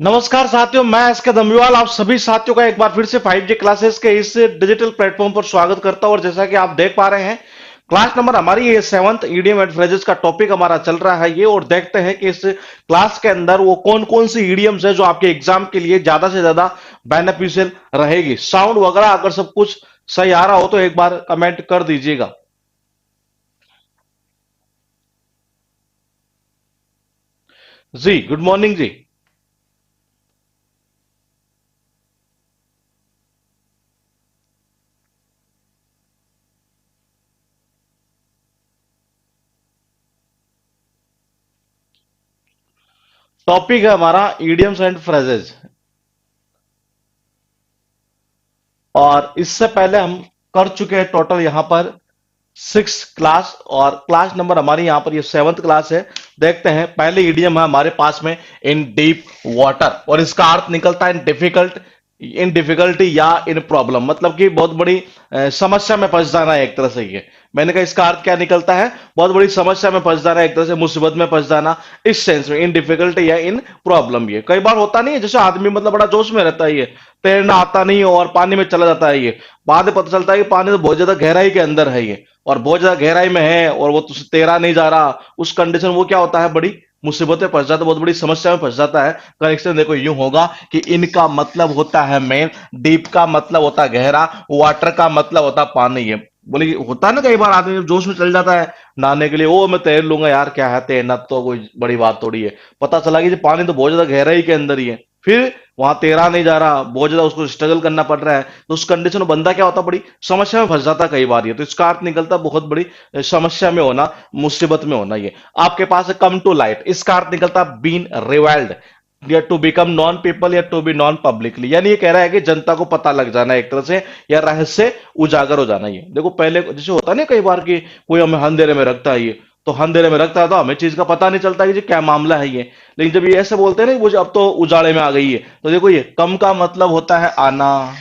नमस्कार साथियों, मैं एसके धमीवाल आप सभी साथियों का एक बार फिर से 5G क्लासेस के इस डिजिटल प्लेटफॉर्म पर स्वागत करता हूं। और जैसा कि आप देख पा रहे हैं, क्लास नंबर हमारी ये 7th ईडीएम एंड फ्रेजेस का टॉपिक हमारा चल रहा है ये। और देखते हैं कि इस क्लास के अंदर वो कौन कौन सी ईडीएम्स है जो आपके एग्जाम के लिए ज्यादा से ज्यादा बेनिफिशियल रहेगी। साउंड वगैरह अगर सब कुछ सही आ रहा हो तो एक बार कमेंट कर दीजिएगा। जी, गुड मॉर्निंग जी। टॉपिक है हमारा ईडीएम्स एंड फ्रेजेस। और इससे पहले हम कर चुके हैं टोटल यहां पर 6 क्लास, और क्लास नंबर हमारी यहां पर ये 7th क्लास है। देखते हैं, पहले ईडीएम है हमारे पास में इन डीप वाटर, और इसका अर्थ निकलता है इन डिफिकल्टी या इन प्रॉब्लम, मतलब कि बहुत बड़ी समस्या में फंस जाना है एक तरह से ये। मैंने कहा इसका अर्थ क्या निकलता है, बहुत बड़ी समस्या में फंस जाना, एक तरह से मुसीबत में फंस जाना, इस सेंस में इन डिफिकल्टी या इन प्रॉब्लम। ये कई बार होता नहीं है, जैसे आदमी मतलब बड़ा जोश में रहता है, ये तैरना आता नहीं हो और पानी में चला जाता है, ये बाद में पता चलता है कि पानी तो बहुत ज्यादा गहराई के अंदर है ये, और बहुत ज्यादा गहराई में है और वो तुझसे तैरा नहीं जा रहा। उस कंडीशन वो क्या होता है, बड़ी मुसीबत में फंस जाता है, बहुत बड़ी समस्या में फंस जाता है। कनेक्शन देखो यूं होगा कि इनका मतलब होता है मेन, डीप का मतलब होता है गहरा, वाटर का मतलब होता है पानी। है बोले, होता है ना कई बार आदमी जब जोश में चल जाता है नहाने के लिए, ओ मैं तैर लूंगा यार, क्या है तैरना, तो कोई बड़ी बात थोड़ी है। पता चला कि पानी तो बहुत ज्यादा गहराई के अंदर ही है, फिर वहां तैरा नहीं जा रहा, बहुत ज्यादा उसको स्ट्रगल करना पड़ रहा है, तो उस कंडीशन में बंदा क्या होता है, बड़ी समस्या में फंस जाता है कई बार ये। तो इसका अर्थ निकलता है बहुत बड़ी समस्या में होना, मुसीबत में होना। ये आपके पास है कम टू लाइट, इसका अर्थ निकलता है बीन रिवेल्ड या टू बिकम नॉन पीपल या टू बी नॉन पब्लिकली, यानी ये कह रहा है कि जनता को पता लग जाना एक तरह से, या रहस्य उजागर हो जाना। ये देखो, पहले जैसे होता है ना कई बार कि कोई हमें अंधेरे में रखता है, ये तो अंधेरे में रखता है तो हमें चीज का पता नहीं चलता कि जी क्या मामला है ये। लेकिन जब ये ऐसे बोलते हैं ना, मुझे अब तो उजाले में आ गई है, तो देखो ये कम का मतलब होता है आना,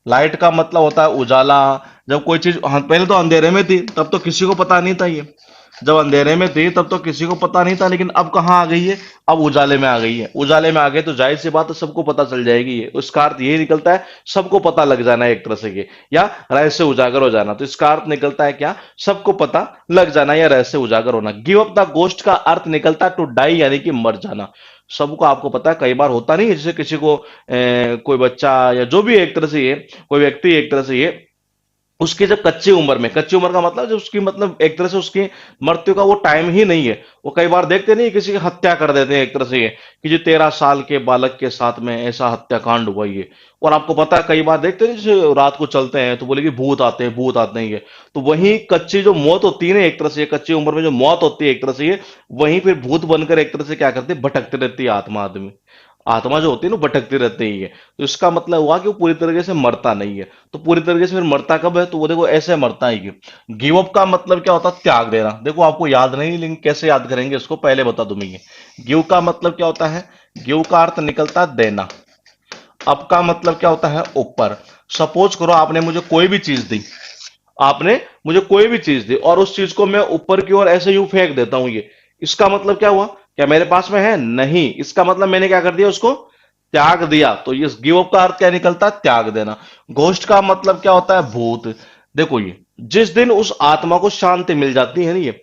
लाइट का मतलब होता है उजाला। जब कोई चीज पहले तो अंधेरे में थी तब तो किसी को पता नहीं था ये, जब अंधेरे में थी तब तो किसी को पता नहीं था, लेकिन अब कहाँ आ गई है, अब उजाले में आ गई है। उजाले में आ गए तो जाहिर सी बात है सबको पता चल जाएगी ये। उसका अर्थ यही निकलता है सबको पता लग जाना है एक तरह से ये, या रहस्य उजागर हो जाना। तो इसका अर्थ निकलता है क्या, सबको पता लग जाना या रहस्य उजागर होना। गिव अप द गोस्ट का अर्थ निकलता है टू डाई, यानी कि मर जाना। सबको आपको पता है कई बार होता नहीं है, जैसे किसी को कोई बच्चा या जो भी एक तरह से ये कोई व्यक्ति एक तरह से ये, उसकी जब कच्ची उम्र में, कच्ची उम्र का मतलब जब उसकी मतलब एक तरह से उसकी मृत्यु का वो टाइम ही नहीं है, वो कई बार देखते नहीं किसी की हत्या कर देते हैं एक तरह से ये, कि जो 13 साल के बालक के साथ में ऐसा हत्याकांड हुआ ये। और आपको पता है कई बार देखते हैं जैसे रात को चलते हैं तो बोले कि भूत आते हैं, भूत आते हैं ये। तो वही कच्ची जो मौत होती है ना एक तरह से, कच्ची उम्र में जो मौत होती है एक तरह से ये, वहीं फिर भूत बनकर एक तरह से क्या करते हैं, भटकते रहती है आत्मा, आदमी आत्मा जो होती है ना भटकती रहती है। तो इसका मतलब हुआ कि वो पूरी तरीके से मरता नहीं है। तो पूरी तरीके से फिर मरता कब है, तो वो देखो ऐसे मरता है कि गिव अप का मतलब क्या होता है, त्याग देना। देखो आपको याद नहीं, लेकिन कैसे याद करेंगे इसको, पहले बता दूं मैं ये। गिव का मतलब क्या होता है, गिव का अर्थ निकलता है देना। अप का मतलब क्या होता है, ऊपर। सपोज करो आपने मुझे कोई भी चीज दी, आपने मुझे कोई भी चीज दी और उस चीज को मैं ऊपर की ओर ऐसे यूं फेंक देता हूं ये, इसका मतलब क्या हुआ, क्या मेरे पास में है, नहीं, इसका मतलब मैंने क्या कर दिया, उसको त्याग दिया। तो ये गिव अप का अर्थ क्या निकलता है, त्याग देना। घोस्ट का मतलब क्या होता है, भूत। देखो ये, जिस दिन उस आत्मा को शांति मिल जाती है ना ये,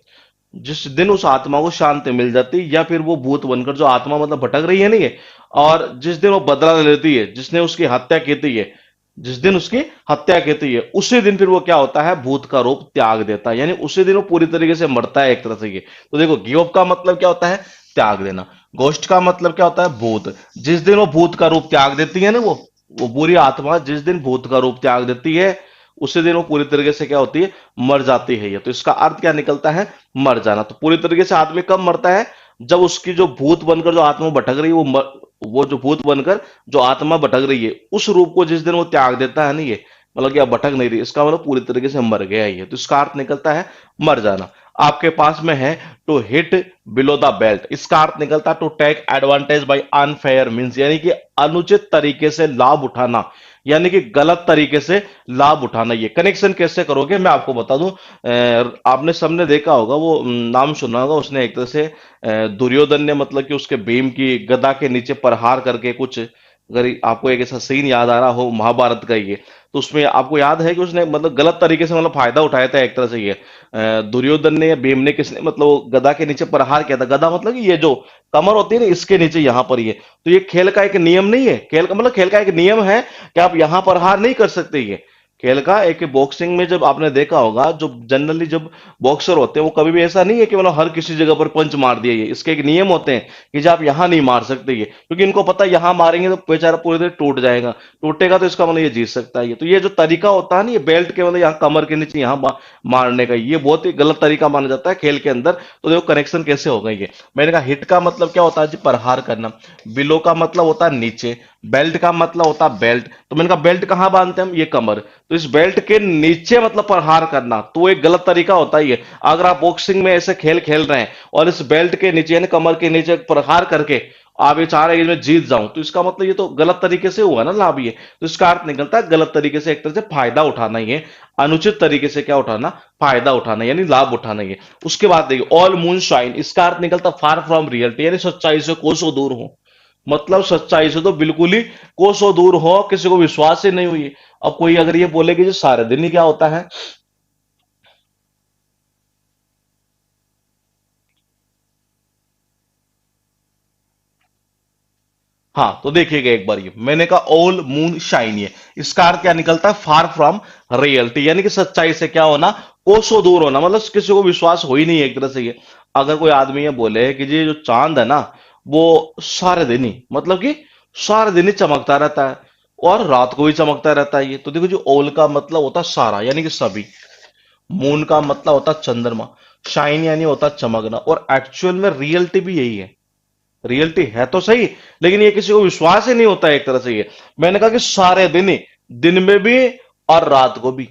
जिस दिन उस आत्मा को शांति मिल जाती है, या फिर वो भूत बनकर जो आत्मा मतलब भटक रही है ना ये, और जिस दिन वो बदला ले लेती है, जिसने उसकी हत्या की थी है, जिस दिन उसकी हत्या की थी है, उसी दिन फिर वो क्या होता है, भूत का रूप त्याग देता है, यानी उसी दिन वो पूरी तरीके से मरता है एक तरह से ये। तो देखो गिव अप का मतलब क्या होता है, त्याग देना। घोस्ट का मतलब क्या होता है, भूत। जिस दिन वो भूत का रूप त्याग देती है ना, वो पूरी आत्मा जिस दिन भूत का रूप त्याग देती है, उसी दिन वो पूरी तरीके से क्या होती है, मर जाती है ये। तो इसका अर्थ क्या निकलता है, मर जाना। तो पूरी तरीके से आदमी कब मरता है, जब उसकी जो भूत बनकर जो आत्मा भटक रही है, वो जो भूत बनकर जो आत्मा भटक रही है, उस रूप को जिस दिन वो त्याग देता है ना ये, मतलब कि अब भटक नहीं रही, इसका मतलब पूरी तरीके से मर गया ये। तो इसका अर्थ निकलता है मर जाना। आपके पास में है to hit below the belt, इसका अर्थ निकलता है to take advantage by unfair means, यानी कि अनुचित तरीके से लाभ उठाना, यानी कि गलत तरीके से लाभ उठाना। ये कनेक्शन कैसे करोगे मैं आपको बता दूं। आपने सबने देखा होगा, वो नाम सुना होगा, उसने एक तरह से दुर्योधन ने मतलब कि उसके भीम की गदा के नीचे प्रहार करके कुछ, अगर आपको एक ऐसा सीन याद आ रहा हो महाभारत का ये, तो उसमें आपको याद है कि उसने मतलब गलत तरीके से मतलब फायदा उठाया था एक तरह से ये। दुर्योधन ने या भीम ने किसने मतलब वो गदा के नीचे प्रहार किया था। गदा मतलब कि ये जो कमर होती है ना, इसके नीचे यहां पर ये। तो ये खेल का एक नियम नहीं है, खेल का मतलब खेल का एक नियम है कि आप यहां प्रहार नहीं कर सकते। ये खेल का एक, बॉक्सिंग में जब आपने देखा होगा, जो जनरली जब बॉक्सर होते हैं वो कभी भी ऐसा नहीं है कि मतलब हर किसी जगह पर पंच मार दिया। ये इसके एक नियम होते हैं कि जो आप यहां नहीं मार सकते ये, क्योंकि इनको पता है यहां मारेंगे तो बेचारा पूरी तरह टूट जाएगा, टूटेगा तो इसका मतलब ये जीत सकता है। ये तो ये जो तरीका होता है ना, ये बेल्ट के मतलब यहाँ कमर के नीचे यहाँ मारने का, ये बहुत ही गलत तरीका माना जाता है खेल के अंदर। तो देखो कनेक्शन कैसे होगा ये। मैंने कहा हिट का मतलब क्या होता है जी, प्रहार करना। बिलो का मतलब होता है नीचे। बेल्ट का मतलब होता है बेल्ट। तो मैंने कहा बेल्ट कहां बांधते हैं हम, ये कमर। तो इस बेल्ट के नीचे मतलब प्रहार करना, तो एक गलत तरीका होता है ये। अगर आप बॉक्सिंग में ऐसे खेल खेल रहे हैं और इस बेल्ट के नीचे यानी कमर के नीचे प्रहार करके आप ये चाह रहे हैं कि मैं जीत जाऊं, तो इसका मतलब ये तो गलत तरीके से हुआ ना लाभ ये। तो इसका अर्थ निकलता है गलत तरीके से एक तरह से फायदा उठाना ही है। अनुचित तरीके से क्या उठाना, फायदा उठाना यानी लाभ उठाना ही है। उसके बाद देखिए ऑल मून शाइन, इसका अर्थ निकलता फार फ्रॉम रियलिटी, यानी सच्चाई से कोसों दूर हो। मतलब सच्चाई से तो बिल्कुल ही कोसों दूर हो, किसी को विश्वास ही नहीं हुई। अब कोई अगर ये बोले कि जो सारे दिन ही क्या होता है। हाँ तो देखिएगा एक बार, ये मैंने कहा ऑल मून शाइन, ये इसका अर्थ क्या निकलता है, फार फ्रॉम रियलिटी, यानी कि सच्चाई से क्या होना, कोसों दूर होना। मतलब किसी को विश्वास हो ही नहीं है एक तरह से ये। अगर कोई आदमी ये बोले कि जी जो चांद है ना, वो सारे दिन ही मतलब कि सारे दिन ही चमकता रहता है और रात को भी चमकता रहता है, ये तो देखो जो ऑल का मतलब होता है सारा यानी कि सभी। मून का मतलब होता है चंद्रमा। शाइन यानी होता है चमकना, और एक्चुअल में रियलिटी भी यही है। रियलिटी है तो सही, लेकिन ये किसी को विश्वास ही नहीं होता है एक तरह से ये। मैंने कहा कि सारे दिन ही, दिन में भी और रात को भी,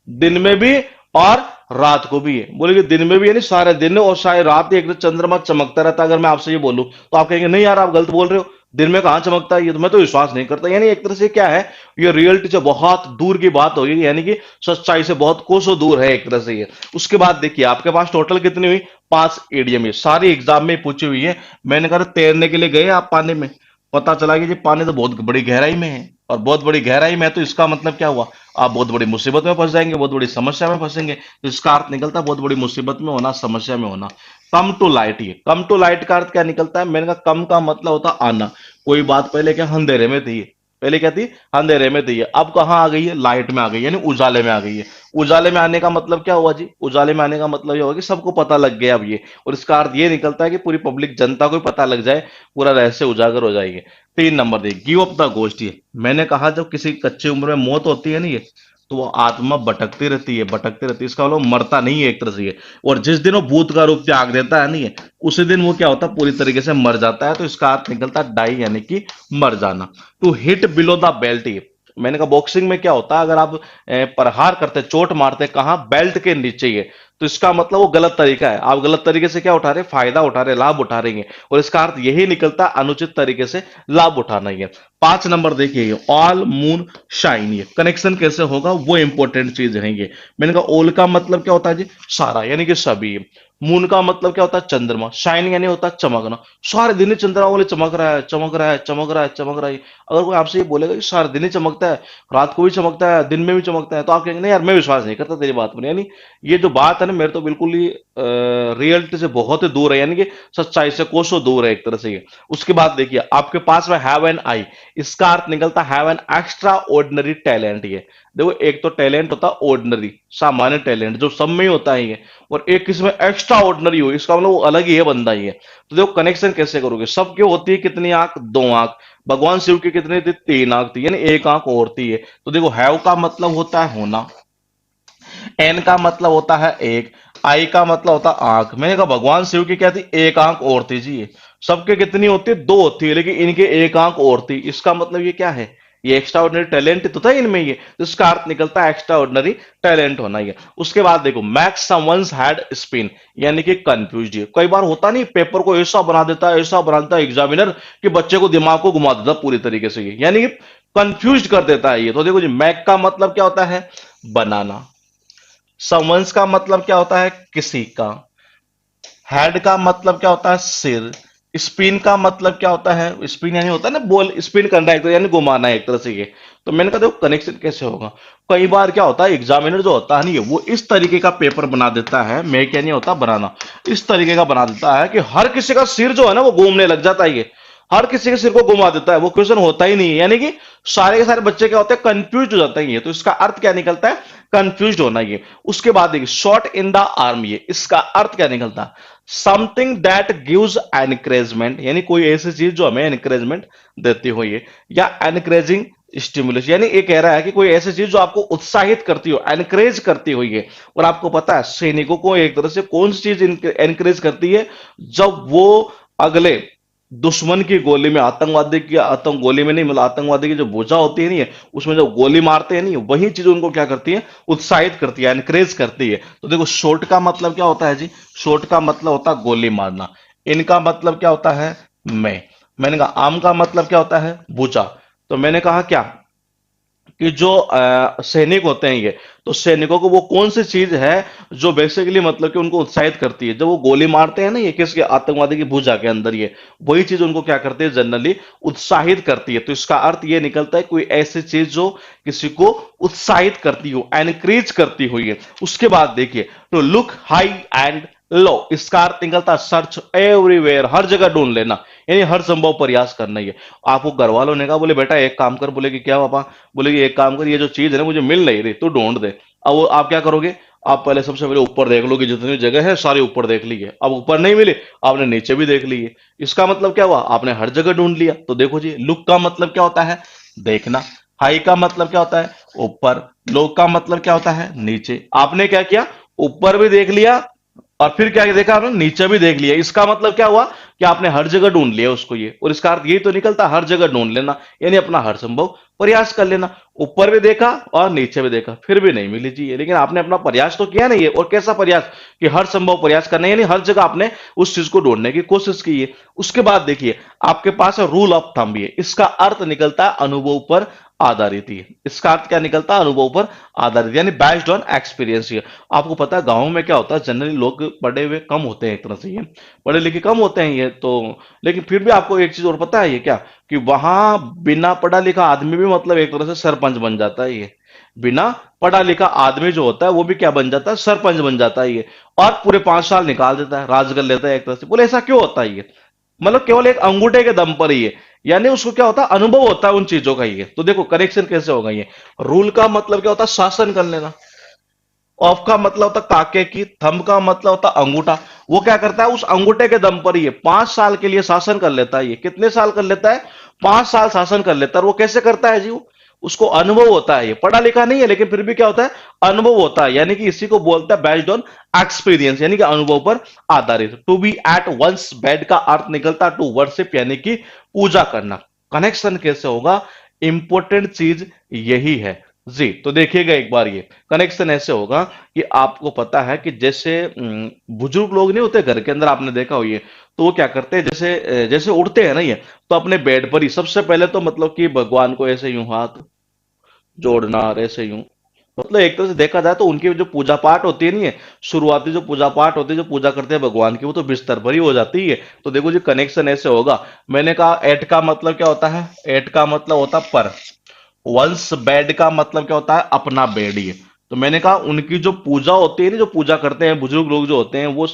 दिन में भी और रात को भी है। बोले कि दिन में भी यानी सारे दिन और सारे रात ही एक तो चंद्रमा चमकता रहता है। अगर मैं आपसे ये बोलूं तो आप कहेंगे नहीं यार आप गलत बोल रहे हो, दिन में कहां चमकता है, ये तो मैं तो विश्वास नहीं करता। यानी एक तरह से क्या है, ये रियलिटी से बहुत दूर की बात होगी, यानी कि सच्चाई से बहुत कोसों दूर है एक तरह से ये। उसके बाद देखिए आपके पास टोटल कितनी हुई, 5 ईडीएम, ये सारी एग्जाम में पूछी हुई है। मैंने कहा तैरने के लिए गए आप पानी में, पता चला कि जी पानी तो बहुत बड़ी गहराई में है, और बहुत बड़ी गहराई में है तो इसका मतलब क्या हुआ, आप बहुत बड़ी मुसीबत में फंस जाएंगे, बहुत बड़ी समस्या में फंसेंगे। तो इसका अर्थ निकलता है बहुत बड़ी मुसीबत में होना, समस्या में होना। कम टू लाइट, ये कम टू लाइट का अर्थ क्या निकलता है, मैंने कहा कम का मतलब होता है आना। कोई बात पहले क्या अंधेरे में थी, पहले क्या थी, अंधेरे में थी, अब कहाँ आ गई है, लाइट में आ गई, यानी उजाले में आ गई है। उजाले में आने का मतलब क्या हुआ जी, उजाले में आने का मतलब ये होगा कि सबको पता लग गया अब ये। और इसका अर्थ ये निकलता है कि पूरी पब्लिक जनता को ही पता लग जाए, पूरा रहस्य उजागर हो जाएगी। 3 नंबर देखिए गिव अप द गोस्ट, ये मैंने कहा जब किसी कच्ची उम्र में मौत होती है ना ये, तो वो आत्मा भटकती रहती है, भटकती रहती है, इसका मतलब मरता नहीं है एक तरह से ये। और जिस दिन वो भूत का रूप त्याग देता है नहीं है, उसी दिन वो क्या होता है, पूरी तरीके से मर जाता है। तो इसका अर्थ निकलता है डाई, यानी कि मर जाना। To hit below the belt, ये मैंने कहा बॉक्सिंग में क्या होता है, अगर आप प्रहार करते, चोट मारते कहाँ, बेल्ट के नीचे ही है, तो इसका मतलब वो गलत तरीका है। आप गलत तरीके से क्या उठा रहे, फायदा उठा रहे, लाभ उठा रहे हैं। और इसका अर्थ यही निकलता है अनुचित तरीके से लाभ उठाना ही है। 5 नंबर देखिए ऑल मून शाइन, ये कनेक्शन कैसे होगा वो इंपॉर्टेंट चीज है ये। मैंने कहा ऑल का मतलब क्या होता है जी, सारा यानी कि सभी। मून का मतलब क्या होता है, चंद्रमा। शाइन यानी होता है चमकना, सारे दिन ही चंद्रमा बोले चमक रहा है, चमक रहा है, चमक रहा है, चमक रहा है। अगर कोई आपसे ये बोलेगा कि सारे दिन ही चमकता है, रात को भी चमकता है, दिन में भी चमकता है, तो आप कहेंगे नहीं यार मैं विश्वास नहीं करता तेरी बात पर। यानी ये जो बात है ना, मेरे तो बिल्कुल ही रियलिटी से बहुत ही दूर है, यानी कि सच्चाई से कोसों दूर है एक तरह से ये। उसके बाद देखिए आपके पास में हैव एन आई, इसका अर्थ निकलता have an extra ordinary talent. ये देखो एक तो टैलेंट होता है ऑर्डिनरी, सामान्य टैलेंट जो सब में ही होता है ये, और एक किसी में एक्स्ट्रा ऑर्डिनरी हो, इसका मतलब वो अलग ही है बंदा ये। तो देखो कनेक्शन कैसे करोगे, सबके होती है कितनी आंख, 2 आंख। भगवान शिव की कितनी थी, 3 आंख थी, यानी एक आंख और थी ये। तो देखो हैव का मतलब होता है होना, एन का मतलब होता है एक, आई का मतलब होता है आंख। मैंने कहा भगवान शिव की क्या थी, एक आंख और थी जी। ये सबके कितनी होती है, 2 होती है, लेकिन इनके एक आंख और थी। इसका मतलब ये क्या है, ये एक्स्ट्रा ऑर्डिनरी टैलेंट तो था इनमें ये। तो इसका अर्थ निकलता है एक्स्ट्रा ऑर्डिनरी टैलेंट होना ये। उसके बाद देखो मैक्स समवंस हेड स्पिन, यानी कि कंफ्यूज। कई बार होता नहीं, पेपर को ऐसा बना देता है, ऐसा बना देता है एग्जामिनर कि बच्चे को दिमाग को घुमा देता पूरी तरीके से ये। यानी कि कंफ्यूज कर देता है ये। तो देखो जी, मैक का मतलब क्या होता है? बनाना। समवंस का मतलब क्या होता है? किसी का। हेड का मतलब क्या होता है? सिर। स्पिन का मतलब क्या होता है? स्पिन यानी होता है ना बॉल स्पिन करना, एक तरह यानी घुमाना है एक तरह से ये। तो मैंने कहा देखो कनेक्शन कैसे होगा। कई बार क्या होता है, एग्जामिनर जो होता है नहीं, वो इस तरीके का पेपर बना देता है, मैं क्या नहीं होता बनाना, इस तरीके का बना देता है कि हर किसी का सिर जो है ना वो घूमने लग जाता है ये। हर किसी के सिर को घुमा देता है, वो क्वेश्चन होता ही नहीं है, यानी कि सारे के सारे बच्चे क्या होते हैं? कंफ्यूज हो जाते हैं ये। तो इसका अर्थ क्या निकलता है? कंफ्यूज होना ये। उसके बाद देखिए, शॉट इन द आर्म, ये इसका अर्थ क्या निकलता है? समथिंग दैट गिव्स एनकरेजमेंट, यानी कोई ऐसी चीज जो हमें एनकरेजमेंट देती हो ये, या एनकरेजिंग स्टिमुलस, यानी ये कह रहा है कि कोई ऐसी चीज जो आपको उत्साहित करती हो, एनकरेज करती हो ये। और आपको पता है सैनिकों को एक तरह से कौन सी चीज एनकरेज करती है? जब वो अगले दुश्मन की गोली में, आतंकवादी की आतंक गोली में नहीं, मतलब आतंकवादी की जो बोझा होती है नहीं है, उसमें जब गोली मारते हैं नहीं, वही चीज उनको क्या करती है? उत्साहित करती है, एनकरेज करती है। तो देखो शॉट का मतलब क्या होता है जी? शॉट का मतलब होता है गोली मारना। इनका मतलब क्या होता है? मैंने कहा आम का मतलब क्या होता है? भुजा। तो मैंने कहा क्या कि जो सैनिक होते हैं ये, तो सैनिकों को वो कौन सी चीज है जो बेसिकली मतलब कि उनको उत्साहित करती है? जब वो गोली मारते हैं ना ये, किसके? आतंकवादी की भुजा के अंदर, ये वही चीज उनको क्या करती है? जनरली उत्साहित करती है। तो इसका अर्थ ये निकलता है कोई ऐसी चीज जो किसी को उत्साहित करती हो, एनकरेज करती हुई है। उसके बाद देखिए, to look high and low, इसका अर्थ निकलता है सर्च एवरीवेयर, हर जगह ढूंढ लेना, यानी हर संभव प्रयास करना ही है। आपको घर वालों ने कहा, बोले बेटा एक काम कर, बोले कि क्या पापा? बोले कि एक काम कर, ये जो चीज है ना मुझे मिल नहीं रही, तू ढूंढ दे। अब वो आप क्या करोगे? आप पहले सबसे पहले ऊपर देख लोगे, जितनी जगह है सारी ऊपर देख ली है। अब ऊपर नहीं मिली, आपने नीचे भी देख ली है। इसका मतलब क्या हुआ? आपने हर जगह ढूंढ लिया। तो देखो जी, लुक का मतलब क्या होता है? देखना। हाई का मतलब क्या होता है? ऊपर। लो का मतलब क्या होता है? नीचे। आपने क्या किया? ऊपर भी देख लिया, और फिर क्या देखा आपने? नीचे भी देख लिया। इसका मतलब क्या हुआ कि आपने हर जगह ढूंढ लिया उसको ये। और इसका अर्थ ये तो निकलता हर जगह ढूंढ लेना, यानी अपना हर संभव प्रयास कर लेना। ऊपर भी देखा और नीचे भी देखा, फिर भी नहीं मिली जी ये, लेकिन आपने अपना प्रयास तो किया नहीं है। और कैसा प्रयास? कि हर संभव प्रयास करना, यानी हर जगह आपने उस चीज को ढूंढने की कोशिश की है। उसके बाद देखिए, आपके पास है रूल ऑफ थंब, ये इसका अर्थ निकलता है अनुभव पर आधारित ही। इसका अर्थ क्या निकलता है? अनुभव पर आधारित, यानी बेस्ड ऑन एक्सपीरियंस। आपको पता है गांव में क्या होता है, जनरली लोग पढ़े हुए कम होते हैं, एक तरह से ये पढ़े लिखे कम होते हैं ये तो। लेकिन फिर भी आपको एक चीज और पता है ये क्या, कि वहां बिना पढ़ा लिखा आदमी भी मतलब एक तरह से सरपंच बन जाता है ये। बिना पढ़ा लिखा आदमी जो होता है वो भी क्या बन जाता है? सरपंच बन जाता है ये। और पूरे 5 साल निकाल देता है, राज कर लेता है एक तरह से। बोले ऐसा क्यों होता है ये? मतलब केवल एक अंगूठे के दम पर ही है, यानी उसको क्या होता है? अनुभव होता है उन चीजों का ये। तो देखो करेक्शन कैसे होगा ये। रूल का मतलब क्या होता है? शासन कर लेना। ऑफ का मतलब होता काके की। थंब का मतलब होता अंगूठा। वो क्या करता है? उस अंगूठे के दम पर ही 5 साल के लिए शासन कर लेता है ये। कितने साल कर लेता है? 5 साल शासन कर लेता है। और वो कैसे करता है जी? वो उसको अनुभव होता है, ये पढ़ा लिखा नहीं है, लेकिन फिर भी क्या होता है? अनुभव होता है, यानी कि इसी को बोलता है बेस्ड ऑन एक्सपीरियंस, यानी कि अनुभव पर आधारित। To be at one's bed का अर्थ निकलता है टू वर्शिप, यानी कि पूजा करना। कनेक्शन कैसे होगा? इंपॉर्टेंट चीज यही है जी। तो देखिएगा एक बार, ये कनेक्शन ऐसे होगा कि आपको पता है कि जैसे बुजुर्ग लोग नहीं होते घर के अंदर, आपने देखा हो ये, तो वो क्या करते हैं, जैसे जैसे उठते हैं ना ये, तो अपने बेड पर ही सबसे पहले तो मतलब कि भगवान को ऐसे यूं हाथ जोड़ना और ऐसे यूं, मतलब एक तरह से देखा जाए तो उनकी जो पूजा पाठ होती है नहीं है, शुरुआती जो पूजा पाठ होती है, जो पूजा करते हैं भगवान की, वो तो बिस्तर पर ही हो जाती है। तो देखो जी कनेक्शन ऐसे होगा। मैंने कहा एट का मतलब क्या होता है? एट का मतलब होता है पर। वंस बेड का मतलब क्या होता है? अपना बेड ही। तो मैंने कहा उनकी जो पूजा होती है ना, जो पूजा करते हैं बुजुर्ग लोग जो होते हैं, वो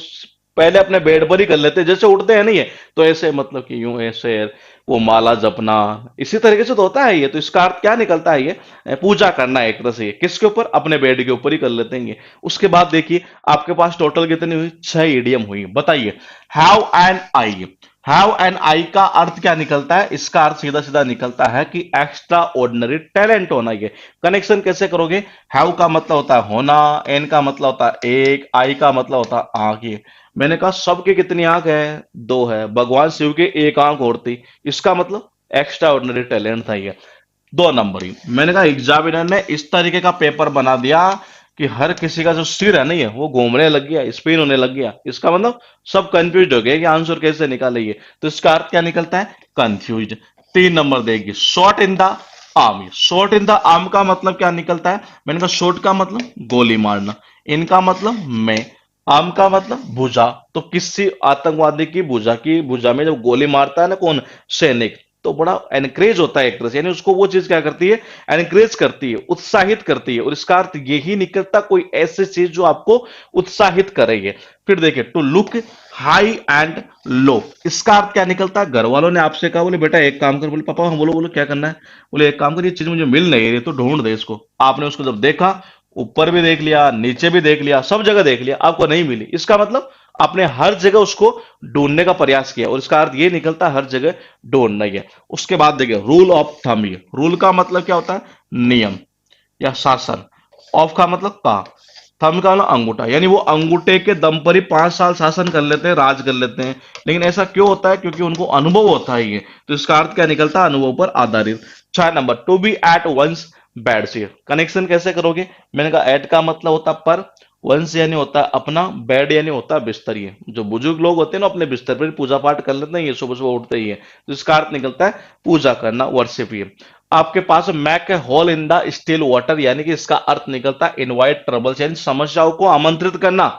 पहले अपने बेड पर ही कर लेते हैं। जैसे उठते हैं नहीं है, तो ऐसे मतलब कि यूं ऐसे वो माला जपना, इसी तरीके से तो होता है ये। तो इसका अर्थ क्या निकलता है ये? पूजा करना है एक तरह से। ये किसके ऊपर? अपने बेड के ऊपर ही कर लेते हैं ये। उसके बाद देखिए, आपके पास टोटल कितनी हुई? 6 इडियम हुई। बताइए। Have an eye. Have an eye का अर्थ क्या निकलता है? इसका अर्थ सीधा सीधा निकलता है कि एक्स्ट्रा ऑर्डिनरी टैलेंट होना। ये कनेक्शन कैसे करोगे? हैव का मतलब होता है होना, एन का मतलब होता है एक, आई का मतलब होता है आंख। ये मैंने कहा सबके कितनी आंख है? 2 है। भगवान शिव के एक आंख और थी, इसका मतलब एक्स्ट्रा ऑर्डिनरी टैलेंट था ये। 2 नंबर ही। मैंने कहा एग्जामिनर ने इस तरीके का पेपर बना दिया कि हर किसी का जो सिर है नहीं है वो घूमने लग गया, स्पिन होने लग गया। इसका मतलब सब कंफ्यूज हो गए कि आंसर कैसे निकाले ये। तो इसका अर्थ क्या निकलता है? कंफ्यूज। 3 नंबर देगी, shot in the arm. Shot in the arm का मतलब क्या निकलता है? मैंने कहा शॉट का मतलब गोली मारना, इनका मतलब मैं, आर्म का मतलब भुजा। तो किसी आतंकवादी की भुजा में जब गोली मारता है ना कौन, सैनिक, तो बड़ा एनकरेज होता है एक तरह से, यानी उसको वो चीज क्या करती है, एनकरेज करती है, उत्साहित करती है। और इसका अर्थ यही निकलता कोई ऐसी चीज जो आपको उत्साहित करेगी। फिर देखिए to look high and low, इसका अर्थ क्या निकलता है? घर वालों ने आपसे कहा, बोले बेटा एक काम कर, बोले पापा हम, बोलो बोलो क्या करना है? बोले एक काम कर, ये चीज मुझे मिल नहीं रही तो ढूंढ दे इसको। आपने उसको जब देखा, ऊपर भी देख लिया, नीचे भी देख लिया, सब जगह देख लिया, आपको नहीं मिली, इसका मतलब आपने हर जगह उसको ढूंढने का प्रयास किया, और इसका अर्थ ये निकलता है हर जगह ढूंढना ही है। उसके बाद देखिए रूल ऑफ थंब, रूल का मतलब क्या होता है? नियम या शासन। ऑफ का मतलब का, थंब का मतलब अंगूठा, यानी वो अंगूठे के दम पर ही 5 साल शासन कर लेते हैं, राज कर लेते हैं। लेकिन ऐसा क्यों होता है? क्योंकि उनको अनुभव होता है ये। तो इसका अर्थ क्या निकलता है? अनुभव पर आधारित। 6 number, to be at one's bed से कनेक्शन कैसे करोगे? मैंने कहा एट का मतलब होता पर, वंश यानी होता है अपना, बेड यानी होता है बिस्तर। ये जो बुजुर्ग लोग होते हैं ना अपने बिस्तर पर पूजा पाठ कर लेते हैं, ये सुबह सुबह उठते ही है, तो इसका अर्थ निकलता है पूजा करना, वर्शिप। ये आपके पास make a hole in the still water, यानी कि इसका अर्थ निकलता है इनवाइट ट्रबल्स, यानी समस्याओं को आमंत्रित करना।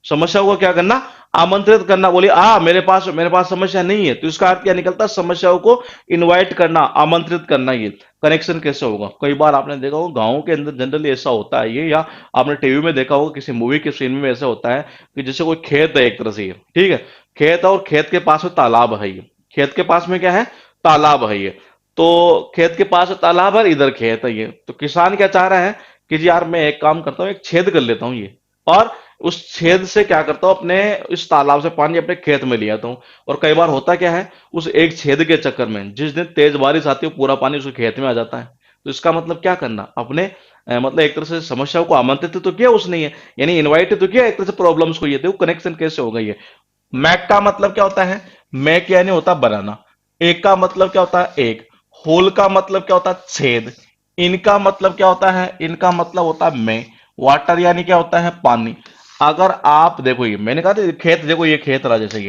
समस्याओं को क्या करना? आमंत्रित करना। बोले मेरे पास समस्या नहीं है, तो इसका अर्थ क्या निकलता है? समस्याओं को इनवाइट करना, आमंत्रित करना। ये कनेक्शन कैसे होगा? कई बार आपने देखा होगा गांवों के अंदर जनरली ऐसा होता है ये, या आपने टीवी में देखा होगा किसी मूवी के सीन में ऐसा होता है कि जैसे कोई खेत है एक तरह से ये, ठीक है, खेत है और खेत के पास में तालाब है ये, खेत के पास में क्या है? तालाब है ये। तो खेत के पास तालाब है, इधर खेत है ये, तो किसान क्या चाह रहा है कि जी यार मैं एक काम करता हूँ, एक छेद कर लेता हूँ ये, और उस छेद से क्या करता हूँ, अपने इस तालाब से पानी अपने खेत में ले आता हूँ। और कई बार होता क्या है, उस एक छेद के चक्कर में जिस दिन तेज बारिश आती है पूरा पानी उसके खेत में आ जाता है। तो इसका मतलब क्या करना? अपने मतलब एक तरह से समस्याओं को आमंत्रित तो किया उसने ये, यानी इनवाइट तो किया एक तरह से प्रॉब्लम्स को। ये देखो कनेक्शन कैसे हो गई है। मैक का मतलब क्या होता है? मैक यानी होता है बनाना। एक का मतलब क्या होता है? एक। होल का मतलब क्या होता है? छेद। इनका मतलब क्या होता है? इनका मतलब होता है मैं। वाटर यानी क्या होता है? पानी। अगर आप देखो, ये मैंने कहा था खेत, देखो ये खेत रहा, जैसे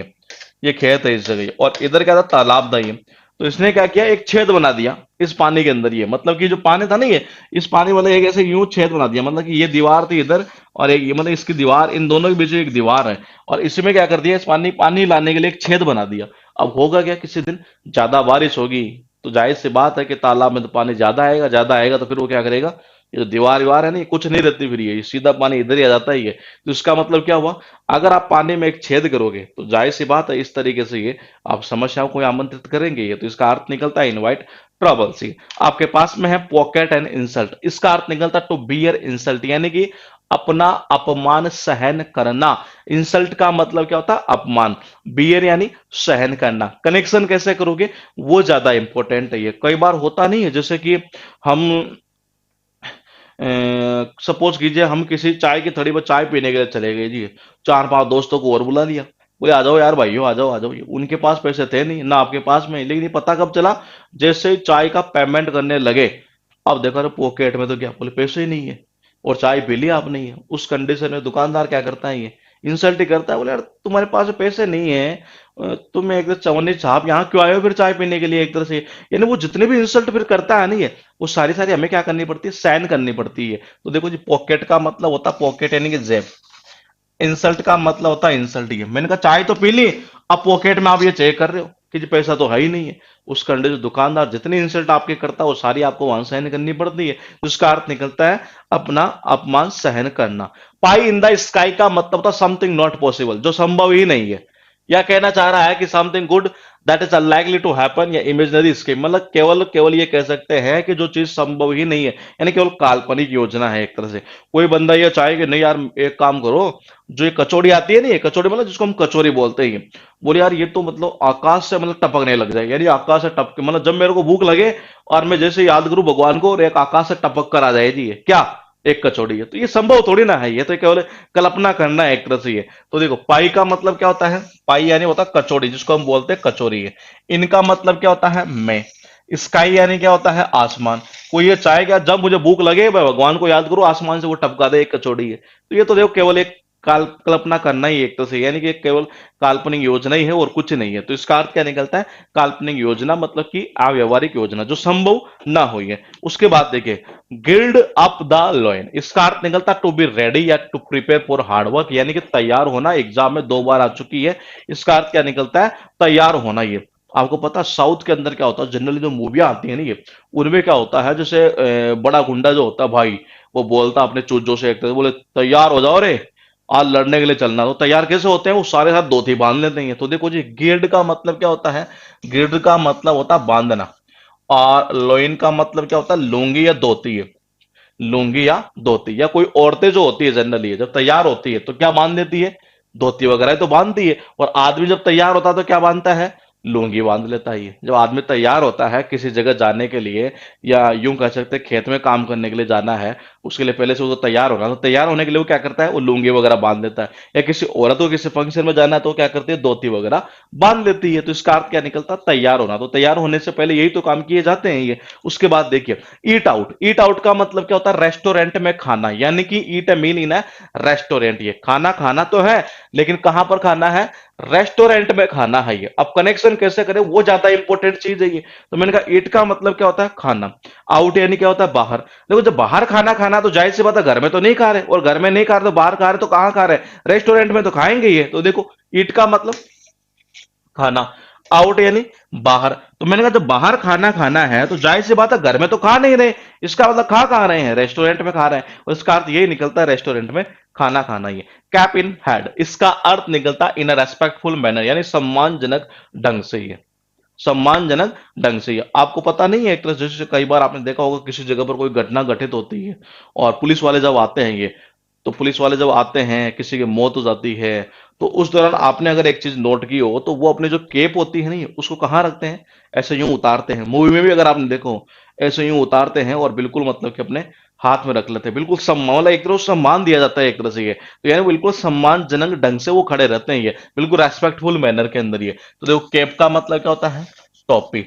ये खेत है इस जगह, और इधर क्या था? तालाब था ये। तो इसने क्या किया? एक छेद बना दिया इस पानी के अंदर। ये मतलब कि जो पानी था ना ये, इस पानी मतलब एक ऐसे यूं छेद बना दिया, मतलब कि ये दीवार थी इधर, और एक ये मतलब इसकी दीवार, इन दोनों के बीच एक दीवार है, और इसमें क्या कर दिया? इस पानी पानी लाने के लिए एक छेद बना दिया। अब होगा क्या, किसी दिन ज्यादा बारिश होगी तो जाहिर सी बात है कि तालाब में तो पानी ज्यादा आएगा, ज्यादा आएगा तो फिर वो क्या करेगा? ये जो दीवार वीवार है ना, ये कुछ नहीं रहती, फिर ये सीधा पानी इधर ही आ जाता है ये। तो इसका मतलब क्या हुआ? अगर आप पानी में एक छेद करोगे तो जाहिर सी बात है इस तरीके से ये आप समस्याओं को आमंत्रित करेंगे ये। तो इसका अर्थ निकलता है इनवाइट ट्रबल। सी आपके पास में है पॉकेट एंड इंसल्ट, इसका अर्थ निकलता है टू बियर इंसल्ट, यानी कि अपना अपमान सहन करना। इंसल्ट का मतलब क्या होता है? अपमान। बियर यानी सहन करना। कनेक्शन कैसे करोगे वो ज्यादा इंपॉर्टेंट है। ये कई बार होता नहीं है, जैसे कि हम सपोज कीजिए हम किसी चाय की थड़ी पर चाय पीने के लिए चले गए जी, 4-5 दोस्तों को और बुला लिया, बोले आ जाओ यार भाइयों, आ जाओ आ जाओ। उनके पास पैसे थे नहीं ना आपके पास में, लेकिन ये पता कब चला? जैसे ही चाय का पेमेंट करने लगे, अब देखो अरे पॉकेट में तो क्या, बोले पैसे ही नहीं है, और चाय पी लिया आपने ही। उस कंडीशन में दुकानदार क्या करता है? ये इंसल्ट ही करता है, बोले यार तुम्हारे पास पैसे नहीं है, तुम एक चवन्नी छाप यहाँ क्यों आए हो फिर चाय पीने के लिए, एक तरह से। यानी वो जितने भी इंसल्ट फिर करता है नहीं है, वो सारी सारी हमें क्या करनी पड़ती है? सहन करनी पड़ती है। तो देखो जी पॉकेट का मतलब होता है पॉकेट यानी कि जेब, इंसल्ट का मतलब होता है इंसल्ट। ही है, मैंने कहा चाय तो पी ली, अब पॉकेट में आप ये चेक कर रहे हो कि जी पैसा तो है ही नहीं है। उस कंडे जो दुकानदार जितनी इंसल्ट आपके करता है वो सारी आपको वहां सहन करनी पड़ती है। तो उसका अर्थ निकलता है अपना अपमान सहन करना। पाई इन द स्काई का मतलब होता समथिंग नॉट पॉसिबल, जो संभव ही नहीं है। या कहना चाह रहा है कि something good that is unlikely to happen, या इमेजिनरी स्कीम, मतलब केवल केवल ये कह सकते हैं कि जो चीज संभव ही नहीं है, यानी केवल काल्पनिक योजना है एक तरह से। कोई बंदा ये चाहे कि नहीं यार एक काम करो, जो ये कचौड़ी आती है ना, ये कचौड़ी मतलब जिसको हम कचौरी बोलते हैं, बोले यार ये तो मतलब आकाश से मतलब टपकने लग जाए, यानी आकाश से टपके, मतलब जब मेरे को भूख लगे और मैं जैसे याद करूं भगवान को और एक आकाश से टपक कर आ जाए जी, ये क्या एक कचौड़ी है? तो ये संभव थोड़ी ना है, ये तो केवल कल्पना करना है एक तरह से ये। तो देखो पाई का मतलब क्या होता है? पाई यानी होता है कचौड़ी, जिसको हम बोलते हैं कचौरी है। इनका मतलब क्या होता है? मैं। स्काई यानी क्या होता है? आसमान। कोई ये चाहे क्या जब मुझे भूख लगे मैं भगवान को याद करूं, आसमान से वो टपका दे एक कचौड़ी है। तो ये तो देखो केवल एक कल्पना करना ही एक तरह से, यानी कि केवल काल्पनिक योजना ही है और कुछ नहीं है। तो इसका अर्थ क्या निकलता है? काल्पनिक योजना मतलब कि अव्यवहारिक योजना जो संभव ना हुई है। उसके बाद देखिए, गिल्ड अप द लॉइन, इसका अर्थ निकलता है टू बी रेडी या to prepare for hard work, यानी कि तैयार होना। एग्जाम में 2 बार आ चुकी है। इसका अर्थ क्या निकलता है? तैयार होना। ये आपको पता है साउथ के अंदर क्या होता है, जनरली जो मूवियां आती है ना, ये उनमें क्या होता है, जैसे बड़ा गुंडा जो होता है भाई, वो बोलता अपने चूजों से एक तरह से, बोले तैयार हो जाओ रे, आज लड़ने के लिए चलना। तो तैयार कैसे होते हैं? वो सारे साथ धोती बांध लेते हैं। तो देखो जी, गिल्ड का मतलब क्या होता है? गिल्ड का मतलब होता है बांधना। और लोइन का मतलब क्या होता है? लुंगी या धोती है। लुंगी या धोती, या कोई औरतें जो होती है जनरली जब तैयार होती है तो क्या बांध देती है? धोती वगैरह तो बांधती है। और आदमी जब तैयार होता है तो क्या बांधता है? लुंगी बांध लेता है। ये जब आदमी तैयार होता है किसी जगह जाने के लिए, या यूं कह सकते हैं खेत में काम करने के लिए जाना है, उसके लिए पहले से वो तो तैयार होना, तो तैयार होने के लिए वो क्या करता है? वो लुंगी वगैरह बांध लेता है। या किसी औरत को किसी फंक्शन में जाना है तो वो क्या करती है? धोती वगैरह बांध लेती है। तो इसका अर्थ क्या निकलता है? तैयार होना। तो तैयार होने से पहले यही तो काम किए जाते हैं ये। उसके बाद देखिए, ईट आउट। ईट आउट का मतलब क्या होता है? रेस्टोरेंट में खाना, यानी कि ईट मील इन है रेस्टोरेंट। ये खाना खाना तो है, लेकिन कहां पर खाना है? रेस्टोरेंट में खाना है। ये अब कनेक्शन कैसे करें, वो ज्यादा इंपॉर्टेंट चीज है ये। तो मैंने कहा ईट का मतलब क्या होता है? खाना। आउट यानी क्या होता है? बाहर। देखो जब बाहर खाना खाना तो जाहिर सी बात है घर में तो नहीं खा रहे, और घर में नहीं खा रहे तो बाहर खा रहे, तो कहां खा रहे? रेस्टोरेंट में तो खाएंगे ये। तो देखो ईट का मतलब खाना, आउट यानी बाहर। तो मैंने कहा जब बाहर खाना खाना है तो जाहिर सी बात है घर में तो खा नहीं रहे। इसका मतलब खा कहां रहे हैं? रेस्टोरेंट में खा रहे हैं। और इसका अर्थ यही निकलता है रेस्टोरेंट में खाना खाना। ये कैप इन हैड, इसका अर्थ निकलता है इन अ रेस्पेक्टफुल मैनर, यानी सम्मानजनक ढंग से। ये सम्मानजनक ढंग से। ये आपको पता नहीं है, एक तरह से जैसे कई बार आपने देखा होगा किसी जगह पर कोई घटना घटित होती है और पुलिस वाले जब आते हैं ये, तो पुलिस वाले जब आते हैं किसी की मौत हो जाती है, तो उस दौरान आपने अगर एक चीज नोट की हो तो वो अपने जो केप होती है नहीं, उसको कहाँ रखते हैं? ऐसे यूं उतारते हैं। मूवी में भी अगर आपने देखो, ऐसे यूं उतारते हैं और बिल्कुल मतलब कि अपने हाथ में रख लेते हैं। बिल्कुल सम्मान, मतलब एक तरह से सम्मान दिया जाता है एक तरह से ये। तो यानी बिल्कुल सम्मानजनक ढंग से वो खड़े रहते हैं ये, बिल्कुल रेस्पेक्टफुल मैनर के अंदर ये। तो देखो केप का मतलब क्या होता है? टोपी।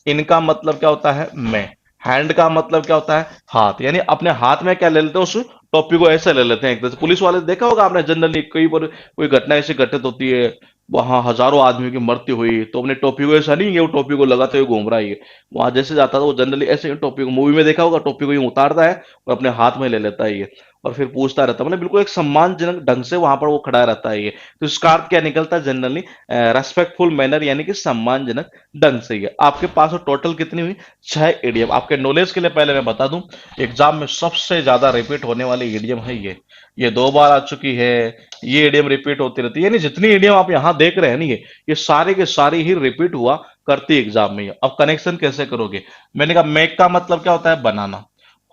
इनका मतलब क्या होता है? मैं। हैंड का मतलब क्या होता है? हाथ। यानी अपने हाथ में क्या ले लेते हैं? उस टॉपिक को ऐसे ले लेते हैं एक तरह से। पुलिस वाले देखा होगा आपने, जनरली कई बार कोई घटना ऐसी घटित होती है, वहां हजारों आदमियों की मृत्यु हुई, तो अपने टोपी को ऐसा नहीं है वो टोपी को लगाते हुए घूम रहा है ये। वहां जैसे जाता था वो जनरली ऐसे ही टोपी को, मूवी में देखा होगा, टोपी को यूं उतारता है और अपने हाथ में ले लेता है ये, और फिर पूछता रहता है। मतलब बिल्कुल एक सम्मानजनक ढंग से वहां पर वो खड़ा रहता है ये। तो इसका अर्थ क्या निकलता है जनरली? रेस्पेक्टफुल मैनर, यानी कि सम्मानजनक ढंग से। ये आपके पास टोटल कितनी हुई? 6 ईडीएम। आपके नॉलेज के लिए पहले मैं बता दूं, एग्जाम में सबसे ज्यादा रिपीट होने वाली ईडीएम है ये 2 बार आ चुकी है। ये ईडीएम रिपीट होती रहती है, यानी जितनी ईडीएम आप यहां देख रहे हैं ना, ये सारे के सारे ही रिपीट हुआ करती एग्जाम में। अब कनेक्शन कैसे करोगे? मैंने कहा मेक का मतलब क्या होता है? बनाना।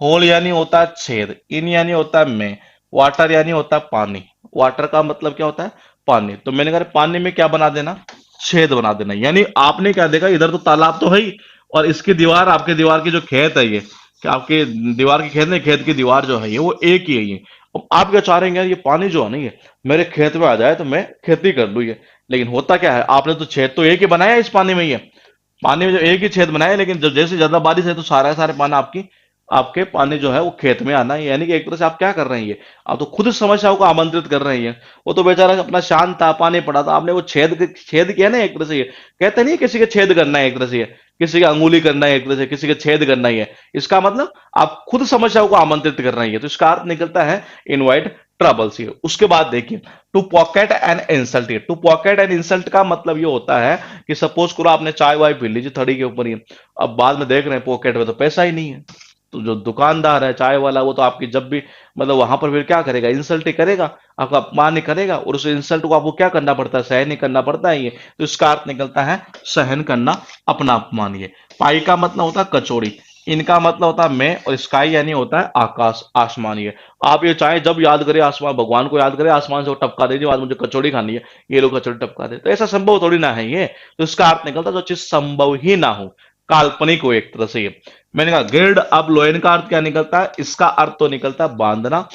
होल यानी होता है छेद। इन यानी होता है में। वाटर यानी होता है पानी। वाटर का मतलब क्या होता है? पानी। तो मैंने कहा पानी में क्या बना देना? छेद बना देना। यानी आपने क्या देखा, इधर तो तालाब तो है ही, और इसकी दीवार, आपके दीवार की जो खेत है ये, कि आपके दीवार की खेत नहीं, खेत की दीवार जो है ये वो एक ही है ये। अब आप क्या चाह रहे हैं यार, ये पानी जो है ना ये मेरे खेत में आ जाए तो मैं खेती कर लूँ ये। लेकिन होता क्या है, आपने तो छेद तो एक ही बनाया है इस पानी में। ये पानी में जो एक ही छेद बनाया है, लेकिन जब जैसे ज्यादा बारिश है तो सारा सारे पानी आपके पानी जो है वो खेत में आना है। यानी कि एक तरह से आप क्या कर रहे हैं ये, आप तो खुद समस्याओं को आमंत्रित कर रहे हैं। वो तो बेचारा अपना शांत था, पानी पड़ा था, आपने वो छेद किया ना एक तरह से। ये कहते नहीं है किसी के छेद करना है एक तरह से, ये किसी का अंगुली करना है एक तरह से, किसी के छेद करना ही है। इसका मतलब आप खुद समस्याओं को आमंत्रित कर रहे हैं। तो इसका अर्थ निकलता है इनवाइट ट्रबल्स। ये उसके बाद देखिए, to pocket and insult. To pocket and insult का मतलब ये होता है कि सपोज करो आपने चाय वाय पी लीजिए थड़ी के ऊपर ही, अब बाद में देख रहे हैं पॉकेट में तो पैसा ही नहीं है। तो जो दुकानदार है चाय वाला, वो तो आपकी जब भी मतलब वहां पर फिर क्या करेगा? इंसल्ट ही करेगा, आपका अपमान ही करेगा, और उस इंसल्ट को आपको क्या करना पड़ता है? सहन ही करना पड़ता है ये। तो इसका अर्थ निकलता है सहन करना अपना अपमान। ये पाई का मतलब होता है कचौड़ी। इनका मतलब होता है मैं, और स्काई यानी होता है आकाश, आसमान। ये आप ये चाहे जब याद करें आसमान, भगवान को याद करें, आसमान से वो टपका दीजिए, आज मुझे कचौड़ी खानी है, ये लोग कचौड़ी टपका दे, तो ऐसा संभव थोड़ी ना है ये। तो इसका अर्थ निकलता है जो चीज संभव ही ना हो, काल्पनिक हो एक तरह से ये। मैंने कहा गिल्ड अब लोयन का अर्थ क्या निकलता है? इसका अर्थ तो निकलता है बांधना,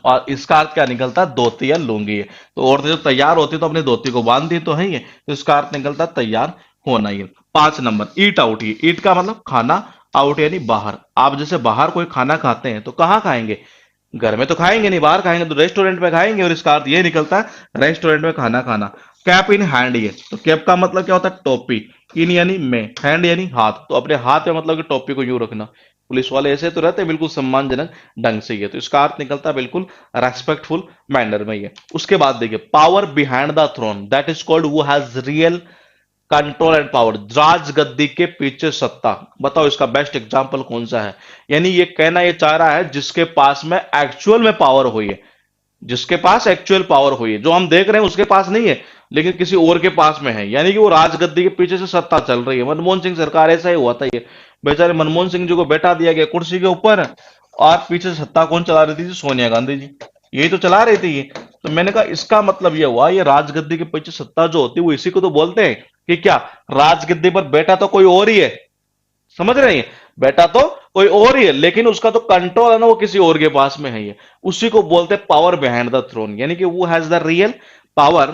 और इसका अर्थ क्या निकलता है? धोती या लुंगी है। तो औरतें जब तैयार होती तो अपनी धोती को बांध दी तो है ये। तो इसका अर्थ निकलता है तैयार होना। ही 5 नंबर, ईट आउट। ही ईट का मतलब खाना, आउट यानी बाहर। आप जैसे बाहर कोई खाना खाते हैं तो कहाँ खाएंगे? घर में तो खाएंगे नहीं, बाहर खाएंगे तो रेस्टोरेंट में खाएंगे, और इसका अर्थ ये निकलता है रेस्टोरेंट में खाना खाना। कैप इन हैंड, ये तो कैप का मतलब क्या होता है? टोपी। इन यानी में, हैंड यानी हाथ, तो अपने हाथ में मतलब कि टोपी को यूं रखना। पुलिस वाले ऐसे तो रहते हैं बिल्कुल सम्मानजनक ढंग से, ये तो इसका अर्थ निकलता है बिल्कुल रेस्पेक्टफुल मैनर में ये। उसके बाद देखिए, power behind the throne that is called who has real control and power, राज गद्दी के पीछे सत्ता। बताओ इसका बेस्ट एग्जांपल कौन सा है? यानी ये कहना ये चाह रहा है जिसके पास में एक्चुअल में पावर हुई है, जिसके पास एक्चुअल पावर हुई है, जो हम देख रहे हैं उसके पास नहीं है लेकिन किसी और के पास में है, यानी कि वो राजगद्दी के पीछे से सत्ता चल रही है। मनमोहन सिंह सरकार ऐसा ही हुआ था, ये बेचारे मनमोहन सिंह जी को बैठा दिया गया कुर्सी के ऊपर, और पीछे से सत्ता कौन चला रही थी? सोनिया गांधी जी, यही तो चला रही थी ये। तो मैंने कहा इसका मतलब ये हुआ, ये राजगद्दी के पीछे सत्ता जो होती है वो इसी को तो बोलते हैं कि क्या, राजगद्दी पर बैठा तो कोई और ही है, समझ रहे हैं? बेटा तो कोई और ही है लेकिन उसका तो कंट्रोल है ना वो किसी और के पास में है, ये उसी को बोलते हैं पावर बिहाइंड द थ्रोन, यानी कि वो has the real power,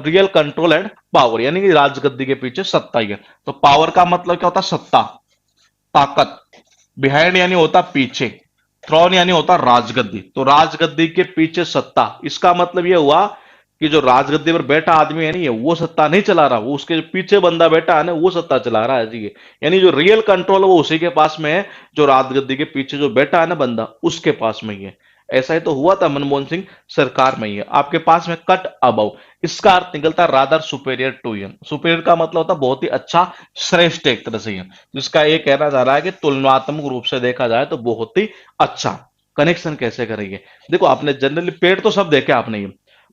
real control and power, यानी कि राजगद्दी के पीछे सत्ता ही है। तो पावर का मतलब क्या होता है? सत्ता, ताकत। बिहाइंड यानी होता पीछे, थ्रोन यानी होता राजगद्दी, तो राजगद्दी के पीछे सत्ता, इसका मतलब यह हुआ कि जो राजगद्दी पर बैठा आदमी है नहीं है वो सत्ता नहीं चला रहा, वो उसके जो पीछे बंदा बैठा है ना वो सत्ता चला रहा है जी। यानी जो रियल कंट्रोल है वो उसी के पास में है, जो राजगद्दी के पीछे जो बैठा है ना बंदा उसके पास में ही है। ऐसा ही तो हुआ था मनमोहन सिंह सरकार में ही है। आपके पास में कट अबव, इसका अर्थ निकलता है rather superior to one. Superior का मतलब होता है बहुत ही अच्छा, श्रेष्ठ एक तरह से, जिसका ये कहना जा रहा है कि तुलनात्मक रूप से देखा जाए तो बहुत ही अच्छा। कनेक्शन कैसे करेंगे? देखो आपने जनरली पेड़ तो सब देखे आपने, ये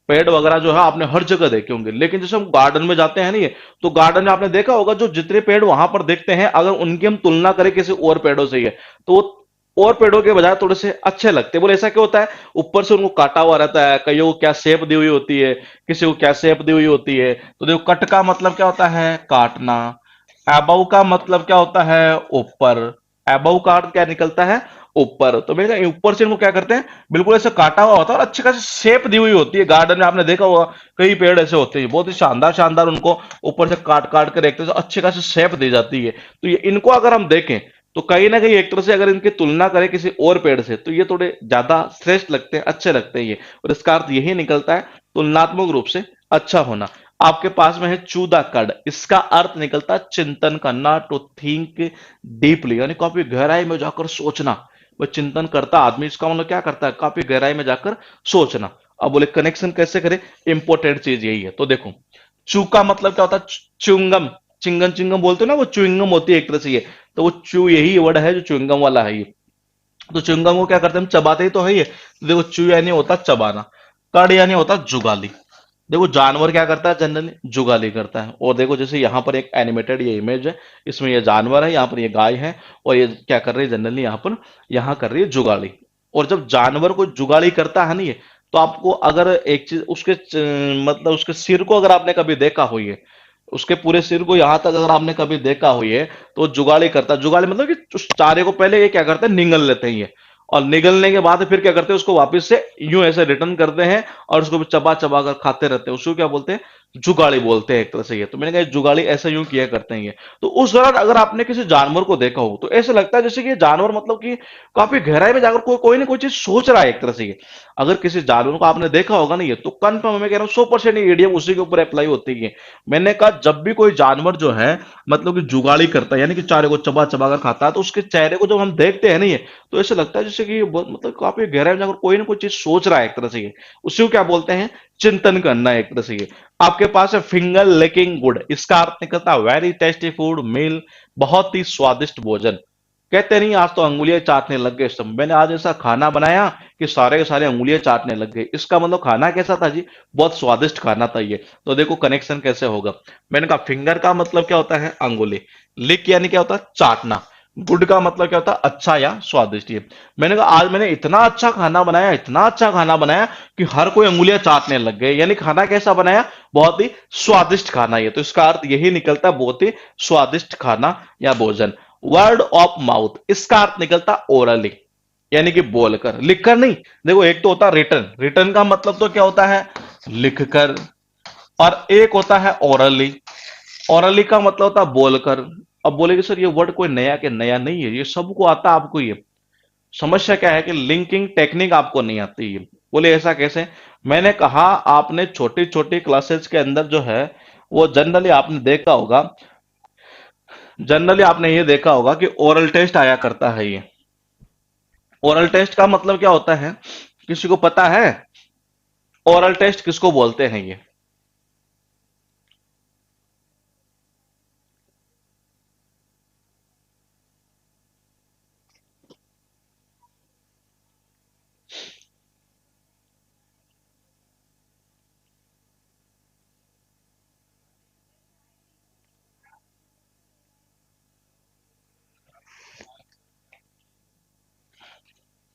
पेड़ वगैरह जो है आपने हर जगह देखे होंगे, लेकिन जैसे हम गार्डन में जाते हैं नहीं, तो गार्डन में आपने देखा होगा जो जितने पेड़ वहां पर देखते हैं अगर उनकी हम तुलना करें किसी और पेड़ों से, है तो वो और पेड़ों के बजाय थोड़े से अच्छे लगते हैं। बोले ऐसा क्यों होता है? ऊपर से उनको काटा हुआ रहता है, कईयों को क्या शेप दी हुई होती है, किसी को क्या शेप दी हुई होती है। तो देखो कट का मतलब क्या होता है? काटना। एबव का मतलब क्या होता है? ऊपर। एबव का अर्थ क्या निकलता है? ऊपर। तो मेरे ख्याल ऊपर से इनको क्या करते हैं, बिल्कुल ऐसे काटा हुआ होता है और अच्छी खासी शेप दी हुई होती है। गार्डन में आपने देखा होगा कई पेड़ ऐसे होते हैं बहुत ही शानदार शानदार, उनको ऊपर से काट काट कर देखते हैं अच्छी खासी शेप दी जाती है। तो ये इनको अगर हम देखें तो कहीं ना कहीं एक तरह से अगर इनकी तुलना करें किसी और पेड़ से तो ये थोड़े ज्यादा श्रेष्ठ लगते हैं, अच्छे लगते हैं ये, और इसका अर्थ यही निकलता है तुलनात्मक रूप से अच्छा होना। आपके पास में है चूदा कड, इसका अर्थ निकलता है चिंतन करना, टू थिंक डीपली, यानी काफी गहराई में जाकर सोचना। वह चिंतन करता आदमी, इसका मतलब क्या करता है? काफी गहराई में जाकर सोचना। अब बोले कनेक्शन कैसे करें? इंपॉर्टेंट चीज यही है। तो देखो चू का मतलब क्या होता है? च्युइंगम, चिंगम चिंगम बोलते हो ना, वो च्युइंगम होती है एक तरह से ये। तो वो चू यही वर्ड है जो च्युइंगम वाला है ये। तो च्युइंगम को क्या करते हैं? हम चबाते ही तो है ये। तो देखो चू यानी होता चबाना, कड़ यानी होता जुगाली। देखो जानवर क्या करता है? जनरली जुगाली करता है। और देखो जैसे यहाँ पर एक एनिमेटेड ये इमेज है, इसमें ये जानवर है, यहाँ पर ये गाय है, और ये क्या कर रही है? जनरली यहाँ पर यहाँ कर रही है जुगाली। और जब जानवर को जुगाली करता है ना ये, तो आपको अगर एक चीज उसके मतलब उसके सिर को अगर आपने कभी देखा हो, ये उसके पूरे सिर को यहाँ तक अगर आपने कभी देखा हो ये, तो जुगाली करता है। जुगाली मतलब कि उस चारे को पहले ये क्या करते हैं? निगल लेते हैं ये, और निगलने के बाद फिर क्या करते हैं? उसको वापस से यूं ऐसे रिटर्न करते हैं और उसको चबा चबा कर खाते रहते हैं। उसको क्या बोलते हैं? जुगाली बोलते हैं एक तरह से ये। तो मैंने कहा जुगाली ऐसे यूं किया करते हैं ये। तो उस दौरान अगर आपने किसी जानवर को देखा हो तो ऐसा लगता है जैसे कि ये जानवर मतलब कि काफी गहराई में जाकर कोई ना कोई चीज सोच रहा है एक तरह से ये। अगर किसी जानवर को आपने देखा होगा ना ये, तो कन्फर्म मैं कह रहा हूँ 100% ये इडियम उसी के ऊपर अप्लाई होती है। मैंने कहा जब भी कोई जानवर जो है मतलब कि जुगाली करता है, यानी कि चारे को चबा चबा कर खाता है, तो उसके चेहरे को जब हम देखते हैं ना ये, तो ऐसा लगता है जैसे कि ये मतलब काफी गहराई में जाकर कोई ना कोई चीज सोच रहा है एक तरह से ये। उसी को क्या बोलते हैं? चिंतन करना एक तरह से ये। आपके पास है फिंगर लिकिंग गुड, इसका अर्थ निकलता है वेरी टेस्टी फूड मील, बहुत ही स्वादिष्ट भोजन। कहते नहीं आज तो अंगुलियां चाटने लग गए सब, मैंने आज ऐसा खाना बनाया कि सारे के सारे अंगुलियां चाटने लग गए। इसका मतलब खाना कैसा था जी? बहुत स्वादिष्ट खाना था ये। तो देखो कनेक्शन कैसे होगा। मैंने कहा फिंगर का मतलब क्या होता है? अंगुली। लिक यानी क्या होता है? चाटना। गुड का मतलब क्या होता है? अच्छा या स्वादिष्ट ये। मैंने कहा आज मैंने इतना अच्छा खाना बनाया, इतना अच्छा खाना बनाया कि हर कोई अंगुलियां चाटने लग गए। यानी खाना कैसा बनाया? बहुत ही स्वादिष्ट खाना ये। तो इसका अर्थ यही निकलता है बहुत ही स्वादिष्ट खाना या भोजन। वर्ड ऑफ माउथ, इसका अर्थ निकलता ओरली, यानी कि बोलकर, लिखकर नहीं। देखो एक तो होता है रिटर्न, रिटर्न का मतलब तो क्या होता है? लिखकर। और एक होता है ओरली, ओरली का मतलब होता है बोलकर। अब बोलेगे सर ये वर्ड कोई नया के नया नहीं है, ये सबको आता है आपको ये। समस्या क्या है कि लिंकिंग टेक्निक आपको नहीं आती है। बोले ऐसा कैसे? मैंने कहा आपने छोटी छोटी क्लासेस के अंदर जो है वो जनरली आपने ये देखा होगा कि ओरल टेस्ट आया करता है ये। ओरल टेस्ट का मतलब क्या होता है, किसी को पता है? ओरल टेस्ट किसको बोलते हैं ये?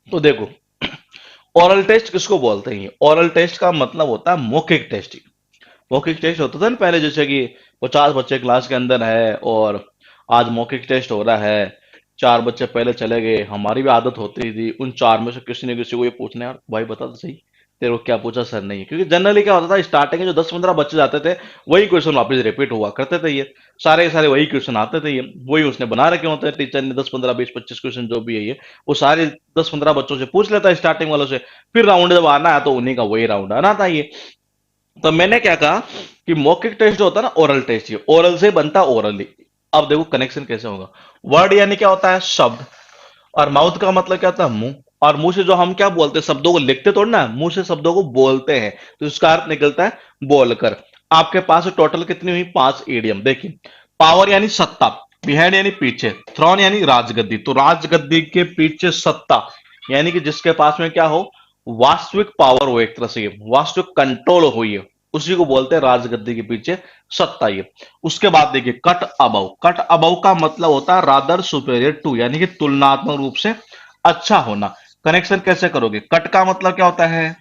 तो देखो, ओरल टेस्ट किसको बोलते हैं? ओरल टेस्ट का मतलब होता है मौखिक टेस्ट। मौखिक टेस्ट होता था ना पहले, जैसे कि 50 बच्चे क्लास के अंदर है और आज मौखिक टेस्ट हो रहा है, 4 बच्चे पहले चले गए, हमारी भी आदत होती थी उन 4 में से किसी न किसी को ये पूछना, यार भाई बता तो सही तेरे को क्या पूछा सर ने? क्योंकि जनरली क्या होता था, स्टार्टिंग में जो 10-15 बच्चे जाते थे वही क्वेश्चन वापस रिपीट हुआ करते थे, ये सारे के सारे वही क्वेश्चन आते थे, ये वही उसने बना रखे होते हैं टीचर ने, 10-15-20-25 क्वेश्चन जो भी है ये, वो सारे 10-15 बच्चों से पूछ लेता है स्टार्टिंग वालों से। फिर राउंड जब आना है तो उन्हीं का वही राउंड आना था ये। तो मैंने क्या कहा कि मौखिक टेस्ट जो होता है ना, ओरल टेस्ट, ये ओरल से बनता ओरली। अब देखो कनेक्शन कैसे होगा। वर्ड यानी क्या होता है? शब्द। और माउथ का मतलब क्या होता है? मुंह। और मुंह से जो हम क्या बोलते हैं, शब्दों को लिखते थोड़ी ना, मुंह से शब्दों को बोलते हैं, तो इसका अर्थ निकलता है बोलकर। आपके पास टोटल कितनी हुई? 5 ईडियम। देखिए, पावर यानी सत्ता, बिहाइंड यानी पीछे, थ्रोन यानी राजगद्दी, तो राजगद्दी के पीछे सत्ता, यानी कि जिसके पास में क्या हो, वास्तविक पावर हो, एक तरह से ये वास्तविक कंट्रोल हो, ये उसी को बोलते हैं राजगद्दी के पीछे सत्ता ये। उसके बाद देखिए, कट अबव। कट अबव का मतलब होता है रादर सुपेरियर टू, यानी कि तुलनात्मक रूप से अच्छा होना। कनेक्शन कैसे करोगे? कट का मतलब क्या होता है?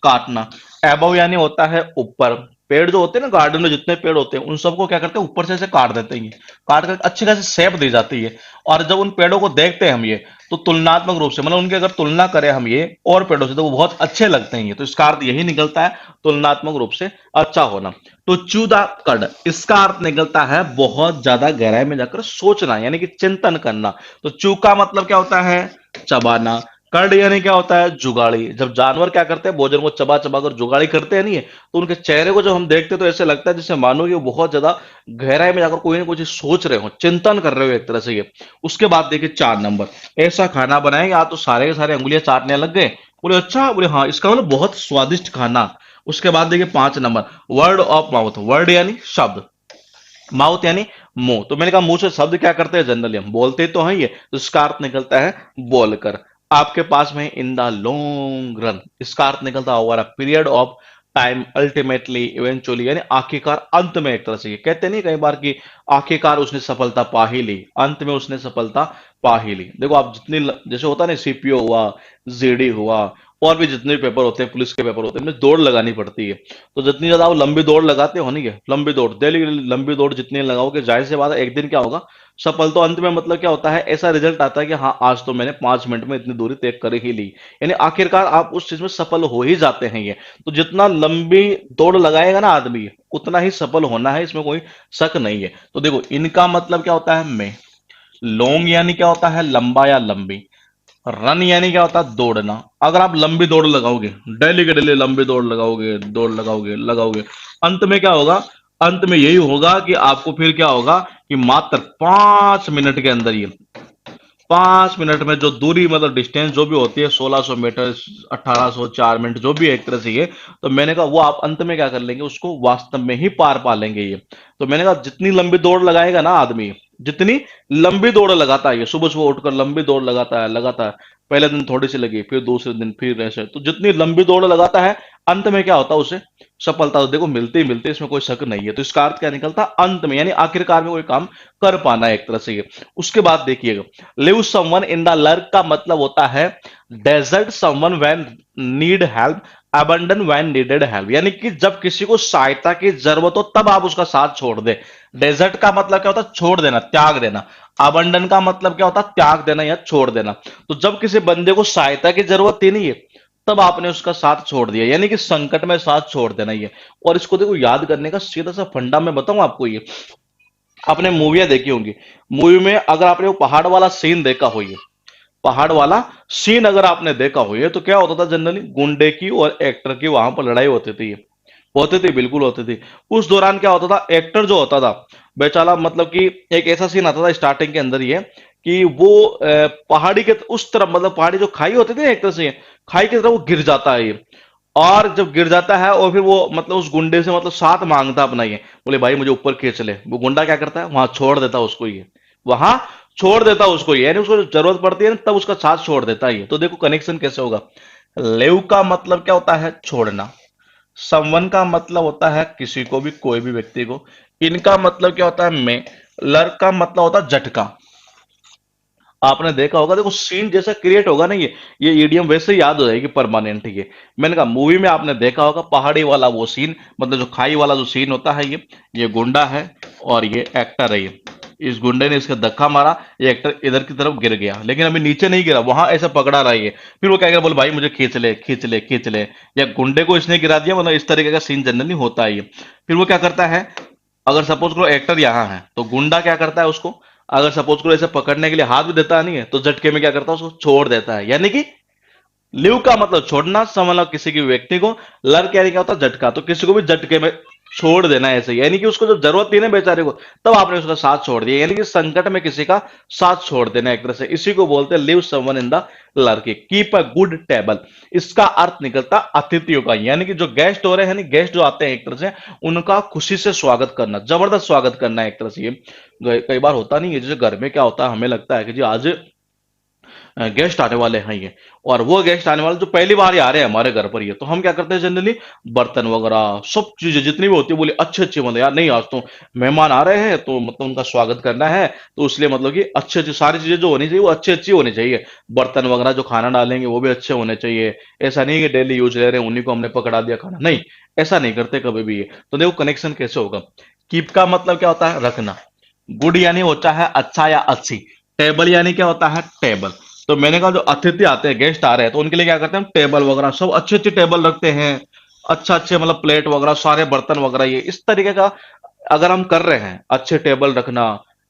काटना। एबव यानी होता है ऊपर। पेड़ जो होते हैं ना, गार्डन में जितने पेड़ होते हैं उन सबको क्या करते हैं, ऊपर से ऐसे काट देते हैं, काट कर अच्छी खासी शेप दी जाती है। और जब उन पेड़ों को देखते हैं हम ये, तो तुलनात्मक रूप से, मतलब उनकी अगर तुलना करें हम ये और पेड़ों से, तो वो बहुत अच्छे लगते हैं ये, तो इसका अर्थ यही निकलता है तुलनात्मक रूप से अच्छा होना। तो चूदा कड, इसका अर्थ निकलता है बहुत ज्यादा गहराई में जाकर सोचना, यानी कि चिंतन करना। तो चू का मतलब क्या होता है? चबाना। कर्ड यानी क्या होता है? जुगाड़ी। जब जानवर क्या करते हैं, भोजन को चबा चबा कर जुगाड़ी करते हैं नहीं है, तो उनके चेहरे को जब हम देखते हैं तो ऐसे लगता है जैसे मानो कि वो बहुत ज्यादा गहराई में जाकर कोई ना कोई चीज सोच रहे हो, चिंतन कर रहे हो एक तरह से ये। उसके बाद देखिए 4 नंबर, ऐसा खाना बनाएंगे आप तो सारे के सारे अंगुलियां चाटने लग गए। बोले अच्छा? बोले हाँ, इसका मतलब बहुत स्वादिष्ट खाना। उसके बाद देखिए 5 number, word of mouth. Word यानी शब्द, माउथ यानी मुंह। तो मैंने कहा मुंह से शब्द क्या करते हैं, जनरली हम बोलते तो हैं ये, तो इसका अर्थ निकलता है बोलकर। आपके पास में इन द लॉन्ग रन, इसका अर्थ निकलता होगा period of time, ultimately, eventually, यानी आखिरकार, अंत में, एक तरह से ये कहते नहीं कई बार कि आखिरकार उसने सफलता पा ही ली, अंत में उसने सफलता पा ही ली। देखो आप जितनी जैसे होता है ना, सीपीओ हुआ, जीडी हुआ, और भी जितने भी पेपर होते हैं, पुलिस के पेपर होते हैं, इनमें दौड़ लगानी पड़ती है। तो जितनी ज्यादा आप लंबी दौड़ लगाते हो नहीं है, लंबी दौड़, डेली लंबी दौड़ जितनी लगाओगे, जाहिर सी बात है एक दिन क्या होगा, सफल। तो अंत में मतलब क्या होता है, ऐसा रिजल्ट आता है कि हाँ आज तो मैंने 5 मिनट में इतनी दूरी तय कर ही ली, यानी आखिरकार आप उस चीज में सफल हो ही जाते हैं ये। तो जितना लंबी दौड़ लगाएगा ना आदमी, उतना ही सफल होना है, इसमें कोई शक नहीं है। तो देखो इनका मतलब क्या होता है, में। लॉन्ग यानी क्या होता है, लंबा या लंबी। रन यानी क्या होता है, दौड़ना। अगर आप लंबी दौड़ लगाओगे, डेली के डेली लंबी दौड़ लगाओगे, दौड़ लगाओगे लगाओगे, अंत में क्या होगा, अंत में यही होगा कि आपको फिर क्या होगा कि मात्र 5 मिनट के अंदर ही, 5 मिनट में जो दूरी, मतलब डिस्टेंस जो भी होती है, 1600 मीटर, 1804 मिनट, जो भी है एक तरह से ये, तो मैंने कहा वो आप अंत में क्या कर लेंगे, उसको वास्तव में ही पार पा लेंगे ये। तो मैंने कहा जितनी लंबी दौड़ लगाएगा ना आदमी, जितनी लंबी दौड़ लगाता है ये, सुबह सुबह उठकर लंबी दौड़ लगाता है, लगाता है, पहले दिन थोड़ी सी लगी, फिर दूसरे दिन फिर ऐसे, तो जितनी लंबी दौड़ लगाता है, अंत में क्या होता है, उसे सफलता तो देखो मिलती ही मिलती है, इसमें कोई शक नहीं है। तो इसका अर्थ क्या निकलता, अंत में, यानी आखिरकार में कोई काम कर पाना है एक तरह से ये। उसके बाद देखिएगा, leave someone in the lurch का मतलब होता है desert someone when need help, abandon when needed help, यानी कि जब किसी को सहायता की जरूरत हो तब आप उसका साथ छोड़ दे। डेजर्ट का मतलब क्या होता है, छोड़ देना, त्याग देना। अबंडन का मतलब क्या होता है, त्याग देना या छोड़ देना। तो जब किसी बंदे को सहायता की जरूरत थी नहीं है, तब आपने उसका साथ छोड़ दिया, यानी कि संकट में साथ छोड़ देना ये। और इसको देखो याद करने का सीधा सा फंडा मैं बताऊं आपको, ये आपने मूवियां देखी होंगी, मूवी में अगर आपने वो पहाड़ वाला सीन देखा हो, ये पहाड़ वाला सीन अगर आपने देखा हो, ये तो क्या होता था जनरली, गुंडे की और एक्टर की वहां पर लड़ाई होती थी, होती थी, बिल्कुल होती थी। उस दौरान क्या होता था, एक्टर जो होता था बेचारा, मतलब कि एक ऐसा सीन आता था स्टार्टिंग के अंदर ही है कि वो पहाड़ी के उस तरफ, मतलब पहाड़ी जो खाई होती थी ना एक तरह से, खाई की तरफ वो गिर जाता है ये। और जब गिर जाता है और फिर वो मतलब उस गुंडे से मतलब साथ मांगता अपना, ये बोले भाई मुझे ऊपर खींच ले, वो गुंडा क्या करता है, वहां छोड़ देता है उसको, ये वहां छोड़ देता है उसको, ये यानी उसको जब जरूरत पड़ती है ना तब उसका साथ छोड़ देता है ये। तो देखो कनेक्शन कैसे होगा। लेव का मतलब क्या होता है, छोड़ना। समवन का मतलब होता है किसी को भी, कोई भी व्यक्ति को। इनका मतलब क्या होता है, में। लर का मतलब होता है झटका। आपने देखा होगा, देखो सीन जैसा क्रिएट होगा ना ये ईडीएम वैसे ही याद हो जाएगी परमानेंट ये। मैंने कहा मूवी में आपने देखा होगा पहाड़ी वाला वो सीन, मतलब जो खाई वाला जो सीन होता है, ये गुंडा है और ये एक्टर है ये। इस गुंडे ने इसका धक्का मारा, ये एक्टर इधर की तरफ गिर गया, लेकिन अभी नीचे नहीं गिरा, वहां ऐसा पकड़ा रहा है ये। फिर वो क्या कह बोले भाई मुझे खींच ले, खींच ले, खींच ले। या गुंडे को इसने गिरा दिया, मतलब इस तरीके का सीन जनरली होता है ये। फिर वो क्या करता है, अगर सपोज करो एक्टर यहाँ है तो गुंडा क्या करता है उसको, अगर सपोज करो ऐसे पकड़ने के लिए हाथ भी देता नहीं है तो झटके में क्या करता है, उसको छोड़ देता है। यानी कि लिव का मतलब छोड़ना, समझ किसी की व्यक्ति को। लर क्या क्या होता है, झटका, तो किसी को भी झटके में छोड़ देना है ऐसे, यानी कि उसको जब जरूरत थी ना बेचारे को, तब आपने उसका साथ छोड़ दिया, यानी कि संकट में किसी का साथ छोड़ देना एक तरह से। इसी को बोलते हैं लिव समवन इन द लर की, कीप अ गुड टेबल। इसका अर्थ निकलता अतिथियों का, यानी कि जो गेस्ट हो रहे हैं, गेस्ट जो आते हैं एक तरह से, उनका खुशी से स्वागत करना, जबरदस्त स्वागत करना है एक तरह से। ये कई बार होता नहीं है, जैसे घर में क्या होता है, हमें लगता है कि जी आज गेस्ट आने वाले हैं ये, और वो गेस्ट आने वाले जो पहली बार ही आ रहे हैं हमारे घर पर, ये तो हम क्या करते हैं जनरली, बर्तन वगैरह सब चीजें जितनी भी होती है, बोले अच्छे अच्छे, मतलब यार नहीं आज तो मेहमान आ रहे हैं तो मतलब उनका स्वागत करना है, तो इसलिए मतलब कि अच्छी अच्छी सारी चीजें जो होनी चाहिए वो अच्छी अच्छी होनी चाहिए। बर्तन वगैरह जो खाना डालेंगे वो भी अच्छे होने चाहिए। ऐसा नहीं है कि डेली यूज ले रहे हैं उन्हीं को हमने पकड़ा दिया खाना, नहीं, ऐसा नहीं करते कभी भी ये। तो देखो कनेक्शन कैसे होगा। कीप का मतलब क्या होता है, रखना। गुड यानी होता है अच्छा या अच्छी। टेबल यानी क्या होता है, टेबल। तो मैंने कहा जो अतिथि आते हैं, गेस्ट आ रहे हैं, तो उनके लिए क्या करते हैं हम, टेबल वगैरह सब अच्छे अच्छे टेबल रखते हैं, अच्छा अच्छे मतलब प्लेट वगैरह सारे बर्तन वगैरह, ये इस तरीके का अगर हम कर रहे हैं, अच्छे टेबल रखना,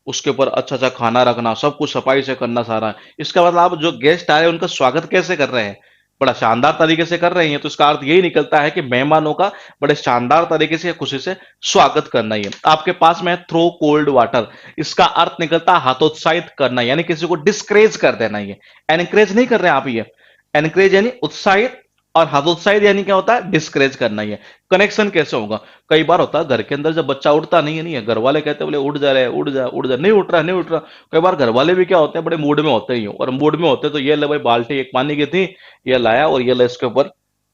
उसके ऊपर अच्छा अच्छा खाना रखना, सब कुछ सफाई से करना सारा, इसका मतलब आप जो गेस्ट आ रहे हैं उनका स्वागत कैसे कर रहे हैं, बड़ा शानदार तरीके से कर रहे हैं। तो इसका अर्थ यही निकलता है कि मेहमानों का बड़े शानदार तरीके से खुशी से स्वागत करना। ही है आपके पास में थ्रो कोल्ड वाटर, इसका अर्थ निकलता है हतोत्साहित करना, यानी किसी को डिस्करेज कर देना। ये एनकरेज नहीं कर रहे हैं आप, ये एनकरेज यानी उत्साहित, और हतोत्साहित यानी क्या होता है, डिस्करेज करना। ही है कनेक्शन कैसे होगा। कई बार होता है घर के अंदर जब बच्चा उठता नहीं है, घर वाले कहते हैं बोले उठ जा रहे, उठ जा, उठ जा, नहीं उठ रहा, नहीं उठ रहा। कई बार घर वाले भी क्या होते हैं, बड़े मूड में होते ही हो, और मूड में होते तो ये ले भाई बाल्टी एक पानी की थी, ये लाया और ये ले इसके ऊपर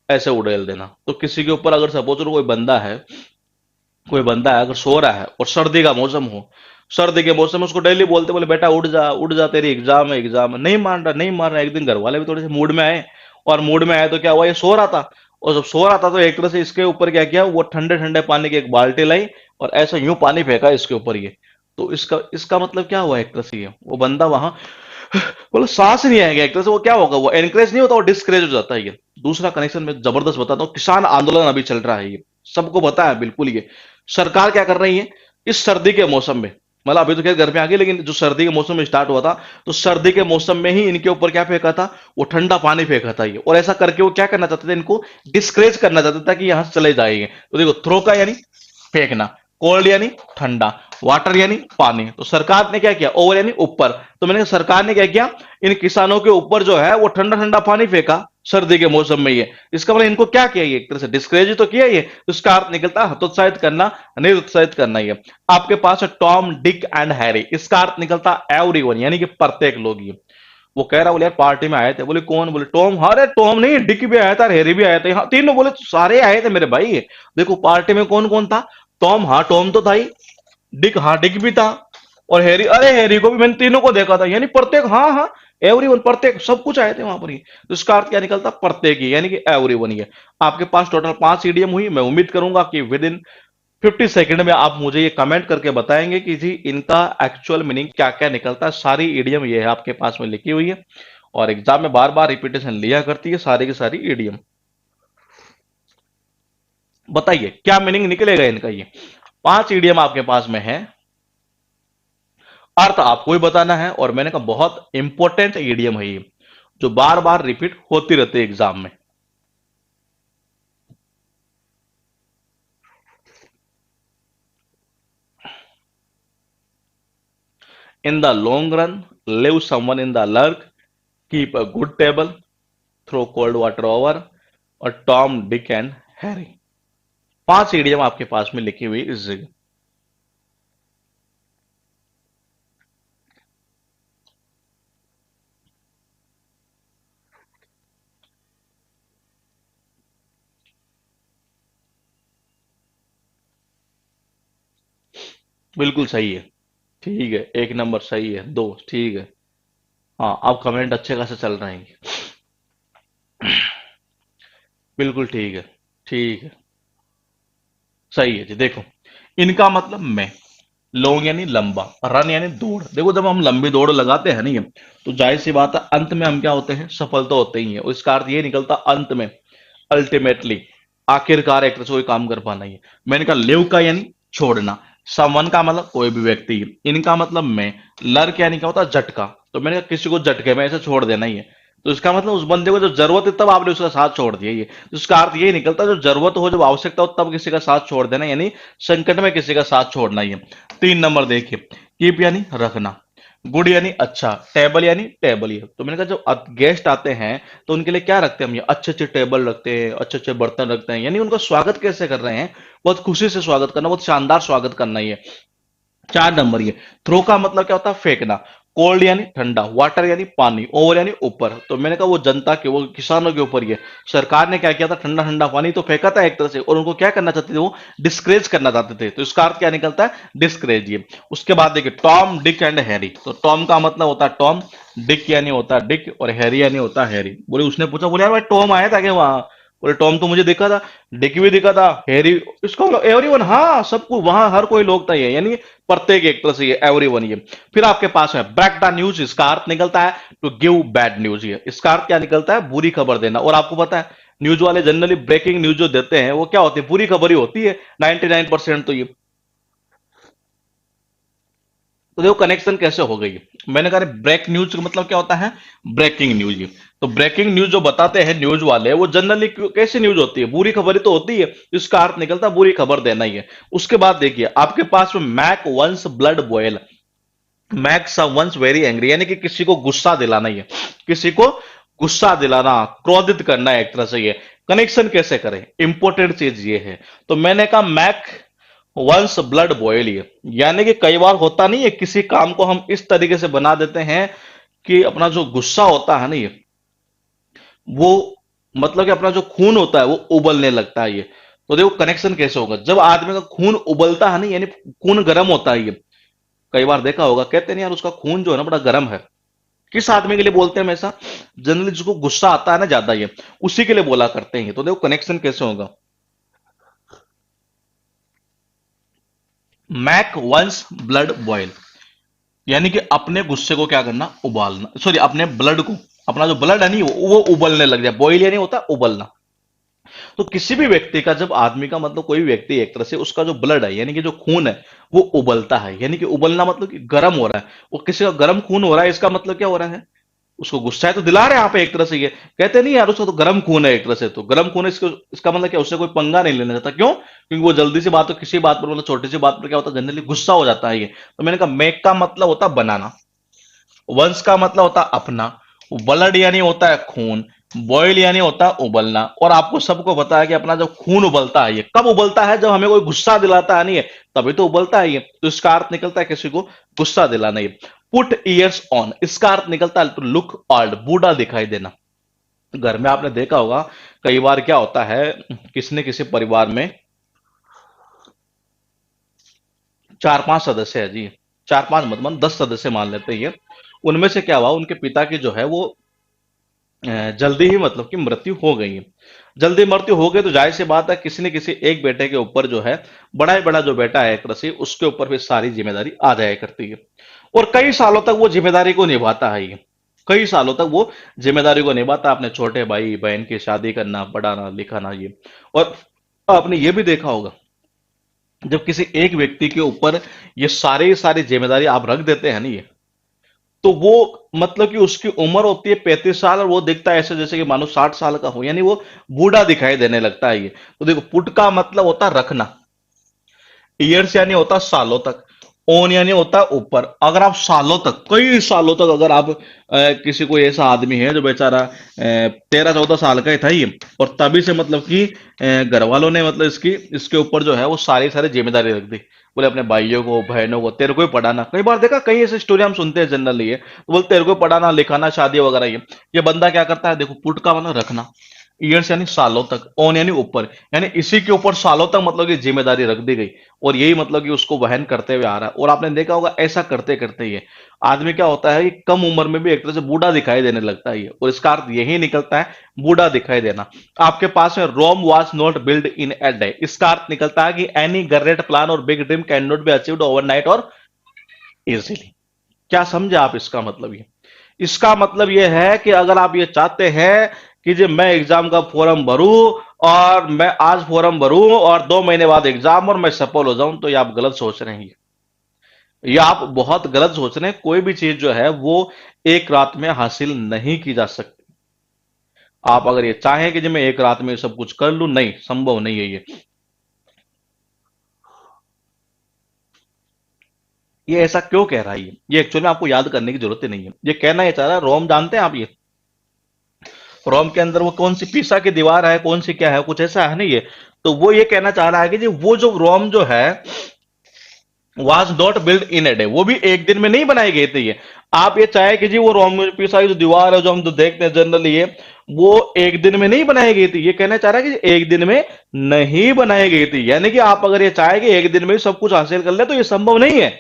ऐसे उड़ेल देना। तो किसी के ऊपर अगर सपोज कोई बंदा है अगर सो रहा है और सर्दी का मौसम हो, सर्दी के मौसम में उसको डेली बोलते बोले बेटा उठ जा, तेरी एग्जाम है, एग्जाम है, नहीं मान रहा, नहीं मान रहा। एक दिन घर वाले भी थोड़े से मूड में आए, और मूड में आए तो क्या हुआ, ये सो रहा था, और जब सो रहा था तो एक तरह से इसके ऊपर क्या किया, वो ठंडे ठंडे पानी की एक बाल्टी लाई और ऐसा यूं पानी फेंका इसके ऊपर ये। तो इसका इसका मतलब क्या हुआ, एक तरह से ये वो बंदा वहां बोलो सांस नहीं आएगा, एक तरह से वो क्या होगा, वो एनकरेज नहीं होता, वो डिस्करेज हो जाता है ये। दूसरा कनेक्शन में जबरदस्त बताता हूँ, किसान आंदोलन अभी चल रहा है, ये सबको पता है बिल्कुल। ये सरकार क्या कर रही है इस सर्दी के मौसम में, मतलब अभी तो खैर घर में आ गई, लेकिन जो सर्दी के मौसम में स्टार्ट हुआ था, तो सर्दी के मौसम में ही इनके ऊपर क्या फेंका था, वो ठंडा पानी फेंका था ये। और ऐसा करके वो क्या करना चाहते थे, इनको डिस्करेज करना चाहते थे कि यहां से चले जाएंगे। तो देखो थ्रो का यानी फेंकना, कोल्ड यानी ठंडा, वाटर यानी पानी। तो सरकार ने क्या किया, ओवर यानी ऊपर। तो मैंने कहा सरकार ने क्या किया, इन किसानों के ऊपर जो है वो ठंडा ठंडा पानी फेंका सर्दी के मौसम में ये। इसका मतलब इनको क्या किया, ये एक तरह से डिस्करेज तो किया ये। तो इसका अर्थ निकलता है हतोत्साहित करना, निरुत्साहित करना। ये आपके पास है टॉम डिक एंड हैरी, इसका अर्थ निकलता है एवरीवन, यानी कि प्रत्येक लोग। ये वो कह रहा बोले यार पार्टी में आए थे, बोले कौन, बोले टॉम। अरे टॉम नहीं, डिक भी आया था, हैरी भी आया था, हाँ तीनों, बोले सारे आए थे मेरे भाई। देखो पार्टी में कौन कौन था, टॉम, हाँ टॉम तो था ही, डिक, हाँ डिक भी था, और हैरी, अरे हैरी को भी मैंने तीनों को देखा था, यानी प्रत्येक, हाँ हाँ एवरीवन, प्रत्येक सब कुछ आए थे वहां पर ही। तो इसका अर्थ क्या निकलता, प्रत्येक ही, यानी कि एवरीवन ही है। आपके पास टोटल 5 ईडीएम हुई। मैं उम्मीद करूंगा कि विद इन 50 सेकंड में आप मुझे ये कमेंट करके बताएंगे कि जी इनका एक्चुअल मीनिंग क्या क्या निकलता है। सारी ईडीएम ये है आपके पास में लिखी हुई है, और एग्जाम में बार बार रिपीटेशन लिया करती है सारी की सारी ईडीएम। बताइए क्या मीनिंग निकलेगा इनका। ये 5 ईडीएम आपके पास में है, अर्थ आपको ही बताना है, और मैंने कहा बहुत इंपॉर्टेंट ईडीएम है ये। जो बार बार रिपीट होती रहती है एग्जाम में। In the long run, leave someone in the lurch, keep a good table, throw cold water over, और Tom Dick and Harry. 5 idiom आपके पास में लिखी हुई इस जगह। बिल्कुल सही है। ठीक है, एक नंबर सही है, दो ठीक है। हाँ, अब कमेंट अच्छे खासे चल रहे हैं। बिल्कुल ठीक है। ठीक है, सही है जी। देखो, इनका मतलब मैं, लॉन्ग यानी लंबा, रन यानी दौड़। देखो, जब हम लंबी दौड़ लगाते हैं नहीं, तो जाहिर सी बात है अंत में हम क्या होते हैं, सफल तो होते ही है। और इसका अर्थ ये निकलता अंत में, अल्टीमेटली, आखिरकार एक तरह से कोई काम कर पाना ही है। मैंने कहा लिव का यानी छोड़ना, समवन का मतलब कोई भी व्यक्ति, इनका मतलब मैं, लर्क यानी क्या होता है, झटका। तो मैंने कहा किसी को झटके में ऐसे छोड़ देना ही है। तो इसका मतलब उस बंदे को जब जरूरत है तब आपने उसका साथ छोड़ दिया। ये तो इसका अर्थ ये निकलता है, जब जरूरत हो, जब आवश्यकता हो, तब किसी का साथ छोड़ देना, यानी संकट में किसी का साथ छोड़ना ही है। 3 नंबर देखिए, कीप यानी रखना, गुड यानी अच्छा, टेबल यानी टेबल। ये तो मैंने कहा जब गेस्ट आते हैं तो उनके लिए क्या रखते हैं हम, ये अच्छे अच्छे टेबल रखते हैं, अच्छे अच्छे बर्तन रखते हैं, यानी उनका स्वागत कैसे कर रहे हैं, बहुत खुशी से स्वागत करना, बहुत शानदार स्वागत करना। ये 4 नंबर। ये थ्रो का मतलब क्या होता है, फेंकना, कोल्ड यानी ठंडा, वाटर यानी पानी, ओवर यानी ऊपर। तो मैंने कहा वो जनता के, वो किसानों के ऊपर, ये सरकार ने क्या किया था, ठंडा ठंडा पानी तो फेंका था एक तरह से, और उनको क्या करना चाहते थे, वो डिस्करेज करना चाहते थे। तो इसका अर्थ क्या निकलता है, डिस्करेज। ये उसके बाद देखिए, टॉम डिक एंड हैरी। तो टॉम का मतलब होता है टॉम, डिक यानी होता है डिक, और हैरी यानी होता है हैरी। बोले उसने पूछा, बोले यार भाई टॉम आया था क्या वहां, बोले टॉम तो मुझे दिखा था, डिक भी दिखा था, हैरी, इसका मतलब एवरीवन, हाँ सबको, वहां हर कोई लोग था ये, यानी प्रत्येक एक तरह से ये एवरीवन। ये फिर आपके पास है ब्रेक द न्यूज। इसका अर्थ निकलता है टू गिव बैड न्यूज। ये इसका अर्थ क्या निकलता है, बुरी खबर देना। और आपको पता है न्यूज वाले जनरली ब्रेकिंग न्यूज जो देते हैं वो क्या होती है, बुरी खबर ही होती है 99%। तो ये, तो देखो कनेक्शन कैसे हो गई। मैंने कहा ब्रेक न्यूज का मतलब क्या होता है, ब्रेकिंग न्यूज। तो ब्रेकिंग न्यूज जो बताते हैं न्यूज वाले, वो जनरली कैसी न्यूज होती है, बुरी खबर ही तो होती है। इसका अर्थ निकलता है बुरी खबर देना ही है। उसके बाद देखिए आपके पास में make one's blood boil, make someone's very angry, यानी कि किसी को गुस्सा दिलाना ही है, किसी को गुस्सा दिलाना, क्रोधित करना है एक तरह से। ये कनेक्शन कैसे करें, इंपॉर्टेंट चीज ये है। तो मैंने कहा मैक वंस ब्लड बॉयल, ये यानी कि कई बार होता नहीं है, किसी काम को हम इस तरीके से बना देते हैं कि अपना जो गुस्सा होता है ना, ये वो, मतलब कि अपना जो खून होता है वो उबलने लगता है। ये तो देखो कनेक्शन कैसे होगा, जब आदमी का खून उबलता है ना, यानी खून गर्म होता है। ये कई बार देखा होगा, कहते नहीं यार उसका खून जो है ना बड़ा गर्म है। किस आदमी के लिए बोलते हैं हमेशा, जनरली जिसको गुस्सा आता है ना ज्यादा, ये उसी के लिए बोला करते हैं। तो देखो कनेक्शन कैसे होगा, मैक वंस ब्लड बॉयल, यानी कि अपने गुस्से को क्या करना, उबालना, सॉरी अपने ब्लड को, अपना जो ब्लड है नहीं वो उबलने लग जाए। बॉयल यानी होता है उबलना। तो किसी भी व्यक्ति का, जब आदमी का मतलब कोई भी व्यक्ति एक तरह से उसका जो ब्लड है यानी कि जो खून है वो उबलता है, यानी कि उबलना मतलब कि गर्म हो रहा है, वो किसी का गर्म खून हो रहा है, इसका मतलब क्या हो रहा है, उसको गुस्सा है तो दिला रहे हैं यहाँ पे एक तरह से। ये कहते नहीं यार उसका तो गर्म खून है एक तरह से, तो गर्म खून है, इसको इसका मतलब क्या, उससे कोई पंगा नहीं लेना चाहता। क्यों, क्योंकि वो जल्दी सी बात, तो किसी बात पर मतलब छोटी सी बात पर क्या होता है, जनरली गुस्सा हो जाता है ये। तो मैंने कहा मेक का मतलब होता है बनाना, वंश का मतलब होता है अपना, ब्लड यानी होता है खून, बॉयल यानी होता है उबलना। और आपको सबको पता है कि अपना जब खून उबलता है, ये कब उबलता है, जब हमें कोई गुस्सा दिलाता है नहीं है, तभी तो उबलता है ये। तो इसका अर्थ निकलता है किसी को गुस्सा दिलाना। ये पुट ईयर्स ऑन, इसका अर्थ निकलता है टू लुक ओल्ड, बूढ़ा दिखाई देना। घर में आपने देखा होगा कई बार क्या होता है, किसी न किसी परिवार में 4-5 सदस्य है जी, 4-5 मतलब 10 सदस्य मान लेते हैं। ये उनमें से क्या हुआ, उनके पिता की जो है वो जल्दी ही मतलब कि मृत्यु हो गई है। जल्दी मृत्यु हो गई तो जाहिर सी बात है किसी न किसी एक बेटे के ऊपर जो है, बड़ा ही बड़ा जो बेटा है एक तरह से, उसके ऊपर फिर सारी जिम्मेदारी आ जाया करती है। और कई सालों तक वो जिम्मेदारी को निभाता है ये, कई सालों तक वो जिम्मेदारी को निभाता है, अपने छोटे भाई बहन की शादी करना, पढ़ाना लिखाना ये। और आपने ये भी देखा होगा, जब किसी एक व्यक्ति के ऊपर ये सारी सारी जिम्मेदारी आप रख देते हैं ना, ये तो वो मतलब कि उसकी उम्र होती है 35 साल और वो दिखता है ऐसे जैसे कि मानो 60 साल का हो, यानी वो बूढ़ा दिखाई देने लगता है ये। तो देखो पुट का मतलब होता है रखना, ईयर्स यानी होता सालों तक, ओन यानी होता ऊपर। अगर आप सालों तक, कई सालों तक अगर आप किसी कोई ऐसा आदमी है जो बेचारा 13-14 साल का ही था ये, और तभी से मतलब कि घर वालों ने मतलब इसकी इसके ऊपर जो है वो सारी सारी जिम्मेदारी रख दी। बोले अपने भाइयों को बहनों को तेरे को ही पढ़ाना। कई बार देखा, कई ऐसी स्टोरी हम सुनते हैं जनरली, ये तो बोलते तेरे को पढ़ाना लिखाना शादी वगैरह। ये बंदा क्या करता है, देखो पुट का मतलब रखना, ईयर्स यानी सालों तक, ओन यानी ऊपर, यानी इसी के ऊपर सालों तक मतलब कि जिम्मेदारी रख दी गई, और यही मतलब कि उसको वहन करते हुए आ रहा है। और आपने देखा होगा ऐसा करते करते ये आदमी क्या होता है कि कम उम्र में भी एक तरह से बूढ़ा दिखाई देने लगता है ये, और इसका अर्थ यही निकलता है बूढ़ा दिखाई देना। आपके पास में Rome was not build in a day, इसका अर्थ निकलता है कि एनी ग्रेट प्लान और big dream can not be achieved overnight और इजीली। क्या समझे आप इसका मतलब? ये इसका मतलब ये है कि अगर आप ये चाहते हैं कि जो मैं एग्जाम का फॉर्म भरूं और मैं आज फॉर्म भरूं और 2 महीने बाद एग्जाम और मैं सफल हो जाऊं, तो ये आप गलत सोच रहे हैं। ये आप बहुत गलत सोच रहे हैं। कोई भी चीज जो है वो एक रात में हासिल नहीं की जा सकती। आप अगर ये चाहें कि जो मैं एक रात में सब कुछ कर लूं, नहीं, संभव नहीं है ये ऐसा क्यों कह रहा है? ये एक्चुअली में आपको याद करने की जरूरत ही नहीं है। ये कहना ये चाह रहा है, रोम जानते हैं आप? ये रोम के अंदर वो कौन सी पीसा की दीवार है, कौन सी क्या है, कुछ ऐसा है नहीं ये। तो वो ये कहना चाह रहा है कि जी वो जो रोम जो है was not build in a day, वो भी एक दिन में नहीं बनाई गई थी ये। आप ये चाहे कि जी वो रोम में पीसा की जो दीवार है जो हम तो देखते हैं जनरली, ये वो एक दिन में नहीं बनाई गई थी। ये कहना चाह रहा है कि एक दिन में नहीं बनाई गई थी, यानी कि आप अगर ये चाहे कि एक दिन में सब कुछ हासिल कर ले, तो ये संभव नहीं है।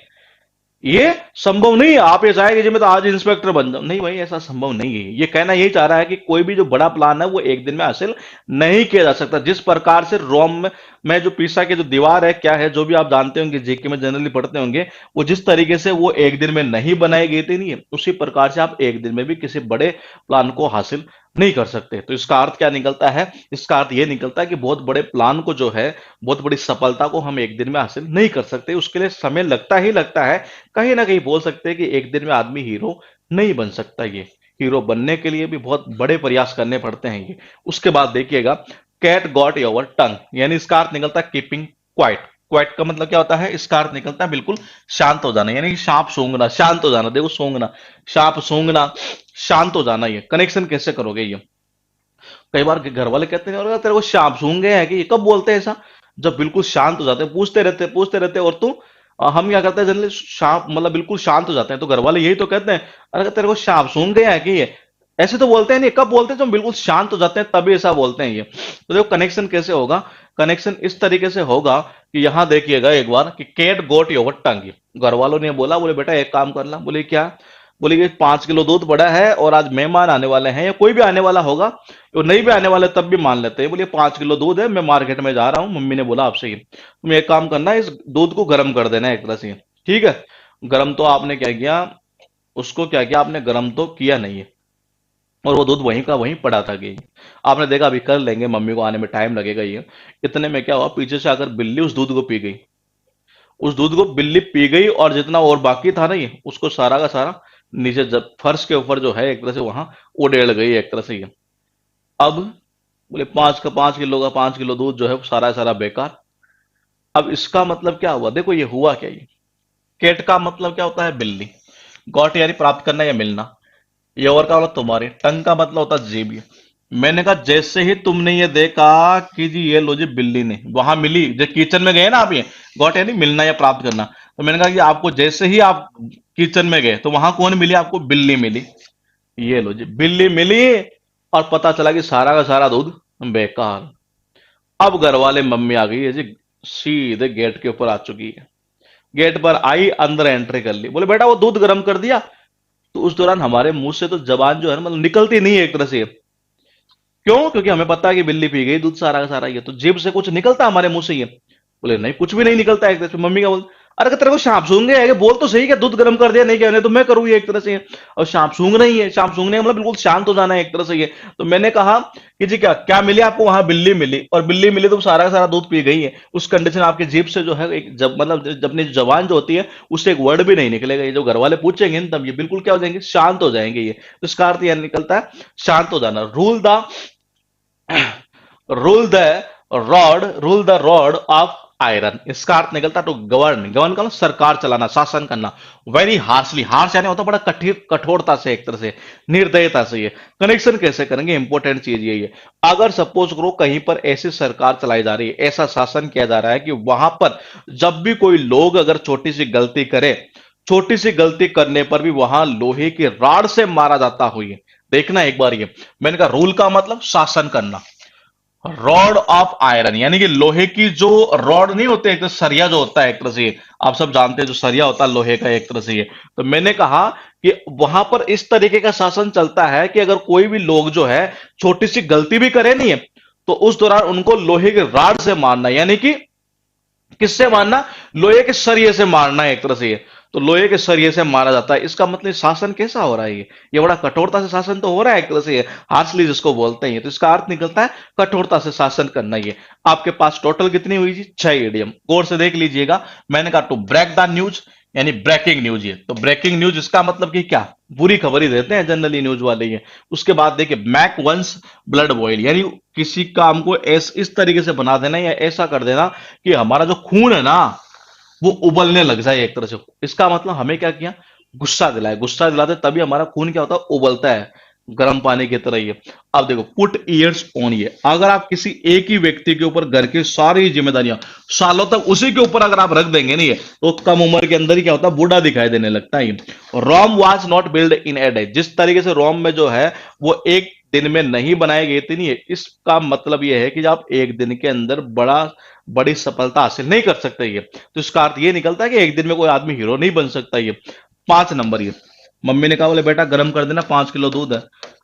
ये संभव नहीं है। आप ये चाहेंगे जी मैं तो आज इंस्पेक्टर बन जाऊं, नहीं भाई, ऐसा संभव नहीं है। ये कहना यही चाह रहा है कि कोई भी जो बड़ा प्लान है वो एक दिन में हासिल नहीं किया जा सकता। जिस प्रकार से रोम में जो पीसा की जो दीवार है, क्या है, जो भी आप जानते होंगे, जीके में जनरली पढ़ते होंगे, वो जिस तरीके से वो एक दिन में नहीं बनाई गई थी, नहीं है, उसी प्रकार से आप एक दिन में भी किसी बड़े प्लान को हासिल नहीं कर सकते। तो इसका अर्थ क्या निकलता है? इसका अर्थ ये निकलता है कि बहुत बड़े प्लान को जो है, बहुत बड़ी सफलता को हम एक दिन में हासिल नहीं कर सकते। उसके लिए समय लगता ही लगता है। कहीं ना कहीं बोल सकते हैं कि एक दिन में आदमी हीरो नहीं बन सकता। ये हीरो बनने के लिए भी बहुत बड़े प्रयास करने पड़ते हैं ये। उसके बाद देखिएगा, कैट गॉट योर टंग, यानी इसका अर्थ निकलता है कीपिंग क्वाइट। क्वाइट का मतलब क्या होता है? इसका अर्थ निकलता है बिल्कुल शांत हो जाना, यानी कि सांप सूंघना, शांत हो जाना। देखो सूंघना, सांप सूंघना, शांत हो जाना। ये कनेक्शन कैसे करोगे? ये कई बार घर वाले कहते हैं, "अरे तेरे को सांप सूंघ गए हैं कि?" ये कब बोलते हैं ऐसा? जब बिल्कुल शांत हो जाते हैं, पूछते रहते, और तू हम क्या करते हैं जनरली, सांप मतलब बिल्कुल शांत हो जाते हैं, तो घर वाले यही तो कहते हैं, अरे तेरे को सांप सूंघ गया है कि? ये ऐसे तो बोलते हैं नहीं, कब बोलते हैं? जब बिल्कुल शांत हो जाते हैं तभी ऐसा बोलते हैं ये। तो देखो कनेक्शन कैसे होगा? कनेक्शन इस तरीके से होगा कि यहां देखिएगा एक बार कि कैट गोट योर टंग। घर वालों ने बोला, बोले बेटा एक काम करना। बोले क्या? बोले कि 5 किलो दूध पड़ा है और आज मेहमान आने वाले हैं, या कोई भी आने वाला होगा, और नहीं भी आने वाले तब भी मान लेते हैं। बोले 5 किलो दूध है, मैं मार्केट में जा रहा हूँ, मम्मी ने बोला आपसे ही, तुम एक काम करना, इस दूध को गर्म कर देना एक तरह से, ठीक है? गर्म तो आपने क्या किया, उसको क्या किया आपने, गर्म तो किया नहीं है, और वो दूध वहीं का वहीं पड़ा था कि आपने देखा अभी कर लेंगे, मम्मी को आने में टाइम लगेगा ये। इतने में क्या हुआ, पीछे से आकर बिल्ली उस दूध को पी गई। उस दूध को बिल्ली पी गई, और जितना और बाकी था ना ये, उसको सारा का सारा नीचे जब फर्श के ऊपर जो है एक तरह से वहां उड़ेल गई एक तरह से ये। अब बोले 5 किलो दूध जो है वो सारा सारा बेकार। अब इसका मतलब क्या हुआ? देखो ये हुआ क्या ये। केट का मतलब क्या होता है? बिल्ली। गॉट यानी प्राप्त करना या मिलना। ये और का मतलब तुम्हारे। टंग का मतलब होता है जीभ। ये मैंने कहा जैसे ही तुमने ये देखा कि जी ये लो जी बिल्ली ने वहां मिली, जब किचन में गए ना आप, ये गॉट यानी मिलना या प्राप्त करना, तो मैंने कहा कि आपको जैसे ही आप किचन में गए तो वहां कौन मिली आपको? बिल्ली मिली। ये लो जी बिल्ली मिली, और पता चला कि सारा का सारा दूध बेकार। अब घर वाले, मम्मी आ गई है जी, सीधे गेट के ऊपर आ चुकी है। गेट पर आई, अंदर एंट्री कर ली। बोले बेटा वो दूध गर्म कर दिया? तो उस दौरान हमारे मुंह से तो जबान जो है ना, मतलब निकलती नहीं है एक तरह से। क्यों? क्योंकि हमें पता है कि बिल्ली पी गई दूध सारा का सारा, ये तो जीभ से कुछ निकलता हमारे मुंह से ये। बोले नहीं, कुछ भी नहीं निकलता एक तरह से। मम्मी का बोल, अरे तेरे को सांप सूंघ गया है, बोल तो सही, क्या दूध गर्म कर दिया, नहीं कहने तो मैं करूँ ये एक तरह से ये। और सांप सूंघ नहीं है, सांप सूंघने का मतलब बिल्कुल शांत हो जाना है एक तरह से ये। तो मैंने कहा कि जी क्या क्या मिली आपको, वहां बिल्ली मिली, और बिल्ली मिली तो सारा का सारा दूध पी गई है। उस कंडीशन आपकी जीभ से जो है एक जब मतलब जब अपनी जबान जो होती है उससे एक वर्ड भी नहीं निकलेगा। ये जो घर वाले पूछेंगे ना, तब ये बिल्कुल क्या हो जाएंगे, शांत हो जाएंगे ये। तो इसका अर्थ यह निकलता है शांत हो जाना। Rule the rod of iron, इसका अर्थ निकलता है टू गवर्न। गवर्न का मतलब सरकार चलाना, शासन करना। वेरी हार्शली, हार्श यानी होता है बड़ा कठिन, कठोरता से एक तरह से, निर्दयता से। ये कनेक्शन कैसे करेंगे, इंपॉर्टेंट चीज यही है। अगर सपोज करो कहीं पर ऐसी सरकार चलाई जा रही है, ऐसा शासन किया जा रहा है कि वहां पर जब भी कोई लोग अगर छोटी सी गलती करे, छोटी सी गलती करने पर भी वहां लोहे की राड से मारा जाता हो, ये देखना एक बार। ये मैंने कहा रूल का मतलब शासन करना, रॉड ऑफ आयरन यानी कि लोहे की जो रॉड नहीं होते, एक तरह सरिया जो होता है एक तरह से ये, आप सब जानते हैं जो सरिया होता है लोहे का एक तरह से ये। तो मैंने कहा कि वहां पर इस तरीके का शासन चलता है कि अगर कोई भी लोग जो है छोटी सी गलती भी करे नहीं है, तो उस दौरान उनको लोहे के राड से मारना, यानी कि किससे मारना, लोहे के सरिये से मारना है एक तरह से ये। तो लोहे के सरिये से मारा जाता है, इसका मतलब शासन कैसा हो रहा है ये बड़ा कठोरता से शासन तो हो रहा है एक तरह से ये, हार्शली जिसको बोलते हैं। तो इसका अर्थ निकलता है कठोरता से शासन करना। ये आपके पास टोटल कितनी हुई जी, 6 इडियम, गौर से देख लीजिएगा। मैंने कहा टू ब्रेक द न्यूज यानी ब्रेकिंग न्यूज। ये तो ब्रेकिंग न्यूज इसका मतलब कि क्या, बुरी खबर ही देते हैं जनरली न्यूज वाले ये। उसके बाद देखिए मैक वंस ब्लड बॉयल, यानी किसी काम को इस तरीके से बना देना या ऐसा कर देना कि हमारा जो खून है ना वो उबलने लग जाए एक तरह से। इसका मतलब हमें क्या किया, गुस्सा दिलाए, गुस्सा दिलाते तभी हमारा खून क्या होता है, उबलता है, गर्म पानी की तरह। ये अब देखो पुट ईयर्स ऑन, ये अगर आप किसी एक ही व्यक्ति के ऊपर घर की सारी जिम्मेदारियां सालों तक उसी के ऊपर अगर आप रख देंगे नहीं है, तो कम उम्र के अंदर ही क्या होता है, बूढ़ा दिखाई देने लगता है। Rome was not build in a day, जिस तरीके से रोम में जो है वो एक दिन में नहीं बनाई गई थी, नहीं है। इसका मतलब यह है कि आप एक दिन के अंदर बड़ी सफलता हासिल नहीं कर सकते ये। तो इसका अर्थ ये निकलता है कि एक दिन में कोई आदमी हीरो नहीं बन सकता ये। 5 नंबर, ये मम्मी ने कहा बोले बेटा गर्म कर देना, 5 किलो दूध है।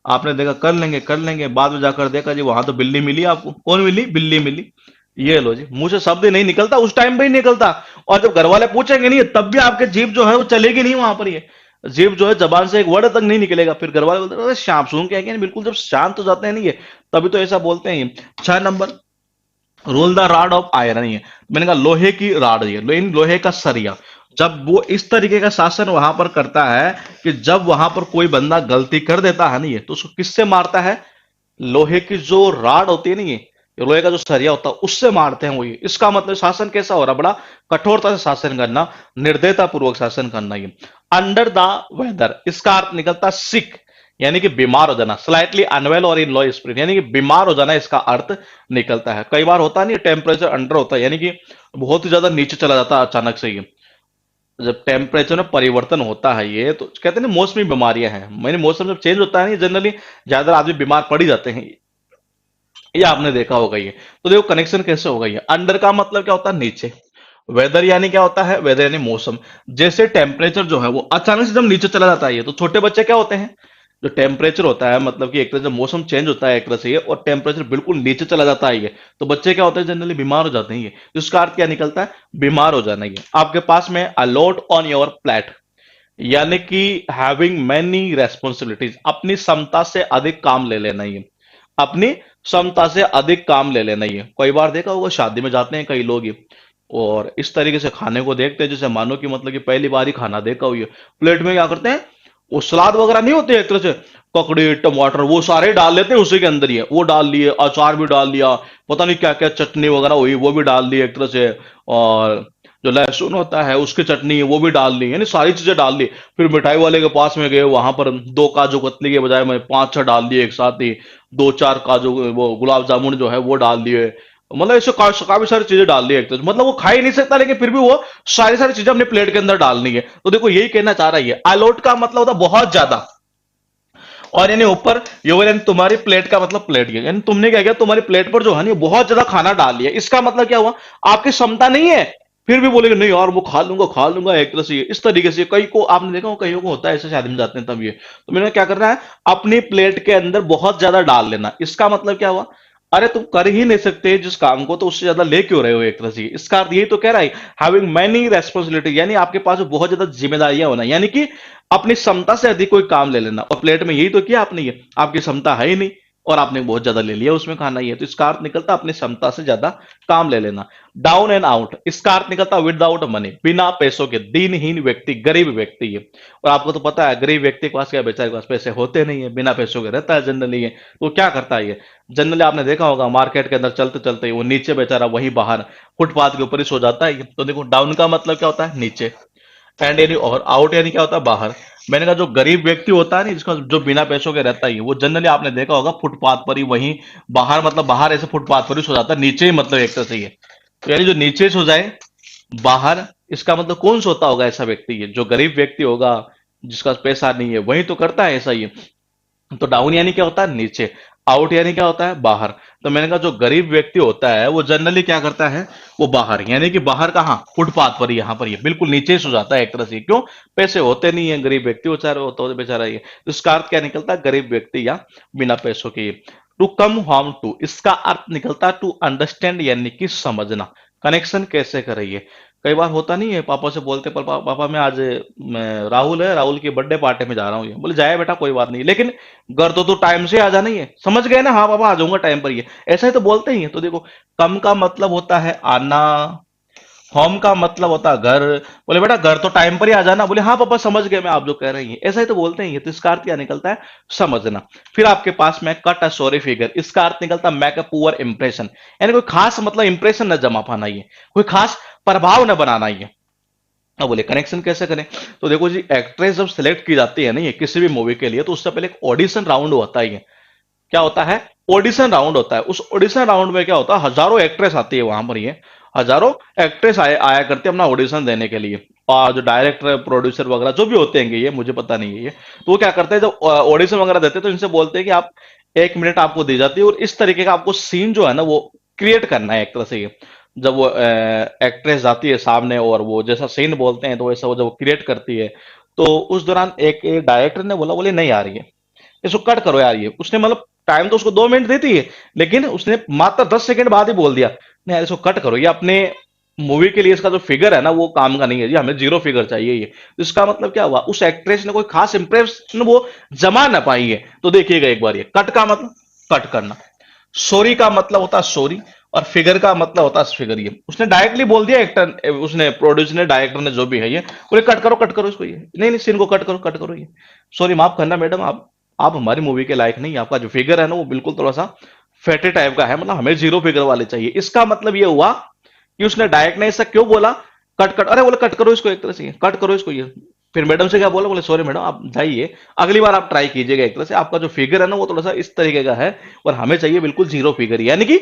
आपने देखा कर लेंगे कर लेंगे, बाद में जाकर देखा जी वहां तो बिल्ली मिली आपको। कौन मिली, बिल्ली मिली। ये लो जी, मुंह से शब्द ही नहीं निकलता, उस टाइम पे ही निकलता। और जब घर वाले पूछेंगे नहीं तब भी आपके जीभ जो है वो चलेगी नहीं वहां पर। ये जीभ जो है जबान से एक वर्ड तक नहीं निकलेगा। फिर घर वाले बोलते हैं अरे शांत सूंघ क्या है, बिल्कुल जब शांत हो जाते हैं नहीं ये, तभी तो ऐसा बोलते हैं ये। 6 number, rule the rod of iron, है मैंने कहा लोहे की राड, ये लोहे का सरिया। जब वो इस तरीके का शासन वहां पर करता है कि जब वहां पर कोई बंदा गलती कर देता है नहीं है, तो उसको किससे मारता है, लोहे की जो राड होती है नहीं है, ये लोहे का जो सरिया होता है उससे मारते हैं वो। ये इसका मतलब शासन कैसा हो रहा, बड़ा कठोरता से शासन करना, निर्दयता पूर्वक शासन करना। ये अंडर द वेदर, इसका अर्थ निकलता सिक यानी कि बीमार हो जाना, स्लाइटली अनवेल और इन लो स्पिरिट यानी कि बीमार हो जाना, इसका अर्थ निकलता है। कई बार होता नहीं, टेम्परेचर अंडर होता है यानी कि बहुत ही ज्यादा नीचे चला जाता है अचानक से। ये जब टेम्परेचर में परिवर्तन होता है ये, तो कहते हैं ना मौसमी बीमारियां हैं, मैंने मौसम जब चेंज होता है नहीं, जनरली ज्यादा आदमी बीमार पड़ ही जाते हैं, ये आपने देखा होगा ये। तो देखो कनेक्शन कैसे होगा, ये अंडर का मतलब क्या होता है, नीचे। वेदर यानी क्या होता है, वेदर यानी मौसम। जैसे टेम्परेचर जो है वो अचानक से जब नीचे चला जाता है ये, तो छोटे बच्चे क्या होते हैं, जो टेम्परेचर होता है मतलब कि एक तरह से मौसम चेंज होता है एक तरह से ये, और टेम्परेचर बिल्कुल नीचे चला जाता है ये, तो बच्चे क्या होते हैं, जनरली बीमार हो जाते हैं ये। तो इसका अर्थ क्या निकलता है, बीमार हो जाना। ये आपके पास में अलॉट ऑन योर प्लेट यानी कि हैविंग मैनी रेस्पॉन्सिबिलिटीज, अपनी क्षमता से अधिक काम ले लेना। ये अपनी क्षमता से अधिक काम ले लेना। ये कई बार देखा होगा शादी में जाते हैं कई लोग ये, और इस तरीके से खाने को देखते हैं जैसे मानो कि मतलब कि पहली बार ही खाना देखा हुई है। प्लेट में क्या करते हैं, वो सलाद वगैरह नहीं होते एक तरह से, ककड़ी टमाटर वो सारे डाल लेते हैं उसी के अंदर ही है, वो डाल लिए, अचार भी डाल लिया, पता नहीं क्या क्या चटनी वगैरह हुई वो भी डाल दी एक तरह से, और जो लहसुन होता है उसकी चटनी है वो भी डाल ली, यानी सारी चीजें डाल ली। फिर मिठाई वाले के पास में गए, वहां पर 2 काजू कतली के बजाय मैं 5-6 डाल दिए एक साथ ही, 2-4 काजू वो गुलाब जामुन जो है वो डाल दिए। मतलब ऐसे काफी सारी चीजें डाल दी एक तरह से। मतलब वो खा ही नहीं सकता लेकिन फिर भी वो सारी सारी चीजें अपने प्लेट के अंदर डालनी है। तो देखो यही कहना चाह रहा है, अलोट का मतलब होता है बहुत ज्यादा, और यानी ऊपर योवर यानी तुम्हारी प्लेट का मतलब प्लेट, यानी तुमने क्या किया, तुम्हारी प्लेट पर जो है ना बहुत ज्यादा खाना डाल लिया। इसका मतलब क्या हुआ, आपकी क्षमता नहीं है, फिर भी बोलेगे नहीं यार वो खा लूंगा एक तरह से। इस तरीके से कई को आपने देखा हो, कईयों को होता है ऐसे शादी में जाते हैं तब ये। तो मैंने क्या करना है, अपनी प्लेट के अंदर बहुत ज्यादा डाल लेना। इसका मतलब क्या हुआ, अरे तुम कर ही नहीं सकते जिस काम को, तो उससे ज्यादा ले क्यों रहे हो एक तरह से? इसका अर्थ यही तो कह रहा है, हैविंग मैनी रेस्पॉन्सिबिलिटी, यानी आपके पास बहुत ज्यादा जिम्मेदारियां होना, यानी कि अपनी क्षमता से अधिक कोई काम ले लेना। और प्लेट में यही तो किया आपने, ये आपकी क्षमता है ही नहीं और आपने बहुत ज्यादा ले लिया उसमें खाना ही है, तो इसका अर्थ निकलता अपनी क्षमता से ज्यादा काम ले लेना। डाउन एंड आउट, इसका अर्थ निकलता विदाउट मनी, बिना पैसों के, दिनहीन व्यक्ति, गरीब व्यक्ति है। और आपको तो पता है गरीब व्यक्ति के पास क्या, बेचारे के पास पैसे होते नहीं है, बिना पैसों के रहता है जनरली है। तो क्या करता है ये, जनरली आपने देखा होगा मार्केट के अंदर चलते चलते वो नीचे बेचारा वही बाहर फुटपाथ के ऊपर ही सो जाता है। तो देखो डाउन का मतलब क्या होता है, नीचे, एंड यानी और आउट यानी क्या होता है, बाहर। मैंने कहा जो गरीब व्यक्ति होता है ना, जिसका जो बिना पैसों के रहता है, वो जनरली आपने देखा होगा फुटपाथ पर ही, वहीं बाहर, मतलब बाहर ऐसे फुटपाथ पर ही सो जाता है, नीचे ही, मतलब एक तरह से ये। तो यानी जो नीचे सो जाए बाहर, इसका मतलब कौन सोता होगा ऐसा व्यक्ति? ये जो गरीब व्यक्ति होगा, जिसका पैसा नहीं है, वही तो करता है ऐसा ही। तो डाउन यानी क्या होता है, नीचे। आउट यानी क्या होता है, बाहर। तो मैंने कहा जो गरीब व्यक्ति होता है वो जनरली क्या करता है, वो बाहर, यानी कि बाहर कहाँ, फुटपाथ पर ही, यहाँ पर ये बिल्कुल नीचे ही सो जाता है एक तरह से। क्यों, पैसे होते नहीं है, गरीब व्यक्ति बेचारा होता है बेचारा ये। तो इसका अर्थ क्या निकलता है, गरीब व्यक्ति या बिना पैसों के। टू कम होम टू, इसका अर्थ निकलता है टू अंडरस्टैंड, यानी कि समझना। कनेक्शन कैसे करेंगे, कई बार होता नहीं है, पापा से बोलते पर पापा मैं आज, मैं राहुल है, राहुल की बर्थडे पार्टी में जा रहा हूँ, ये बोले जाए बेटा कोई बात नहीं, लेकिन घर तो टाइम से आ जाना ही है, समझ गए ना, हाँ पापा आ जाऊंगा टाइम पर, ये ऐसा ही तो बोलते ही है। तो देखो कम का मतलब होता है आना, होम का मतलब होता है घर। बोले बेटा घर तो टाइम पर ही आ जाना, बोले हाँ पापा समझ गए मैं आप जो कह रही हैं, ऐसा ही तो बोलते हैं। तो इसका अर्थ क्या निकलता है, समझना। फिर आपके पास में कट अ सॉरी फिगर, इसका अर्थ निकलता है मेक अ पुअर इंप्रेशन, यानी कोई खास मतलब इंप्रेशन न जमा पाना, ये कोई खास प्रभाव न बनाना ये। अब बोले कनेक्शन कैसे करें, तो देखो जी एक्ट्रेस जब सिलेक्ट की जाती है ना ये किसी भी मूवी के लिए, तो उससे पहले एक ऑडिशन राउंड होता है। ये क्या होता है, ऑडिशन राउंड होता है। उस ऑडिशन राउंड में क्या होता है, हजारों एक्ट्रेस आती है वहां पर, ये हजारों एक्ट्रेस आया करते हैं अपना ऑडिशन देने के लिए। और जो डायरेक्टर प्रोड्यूसर वगैरह जो भी होते हैं, ये मुझे पता नहीं है ये, तो वो क्या करते हैं जब ऑडिशन वगैरह देते हैं तो इनसे बोलते हैं कि आप 1 मिनट आपको दी जाती है और इस तरीके का आपको सीन जो है ना वो क्रिएट करना है एक तरह से। ये जब वो एक्ट्रेस जाती है सामने और वो जैसा सीन बोलते हैं तो वैसा वो जब क्रिएट करती है, तो उस दौरान एक डायरेक्टर ने बोला, बोले नहीं आ रही है, इसको कट करो यार। ये उसने मतलब टाइम तो उसको 2 मिनट देती है, लेकिन उसने मात्र 10 सेकंड बाद ही बोल दिया नहीं यार इसको कट करो, ये अपने मूवी के लिए इसका जो फिगर है ना वो काम का नहीं है जी, हमें जीरो फिगर चाहिए ये। तो इसका मतलब क्या हुआ, उस एक्ट्रेस ने कोई खास इंप्रेशन वो जमा ना पाई है। तो देखिएगा एक बार, ये कट का मतलब कट करना, सॉरी का मतलब होता है सॉरी, और फिगर का मतलब होता है फिगर। ये उसने डायरेक्टली बोल दिया, एक्टर उसने, प्रोड्यूसर ने, डायरेक्टर ने, जो भी है ये, बोले कट करो इसको, ये नहीं नहीं सीन को कट करो ये। सॉरी माफ करना मैडम, आप हमारी मूवी के लायक नहीं, आपका जो फिगर है ना वो बिल्कुल थोड़ा सा फैटे टाइप का है, मतलब हमें जीरो फिगर वाले चाहिए। इसका मतलब ये हुआ कि उसने डायरेक्ट ने ऐसा क्यों बोला, कट अरे बोले कट करो इसको एक तरह से, कट करो इसको ये। फिर मैडम से क्या बोला, बोले सॉरी मैडम आप जाइए, अगली बार आप ट्राई कीजिएगा एक तरह से, आपका जो फिगर है ना वो थोड़ा सा इस तरीके का है और हमें चाहिए बिल्कुल जीरो फिगर, यानी कि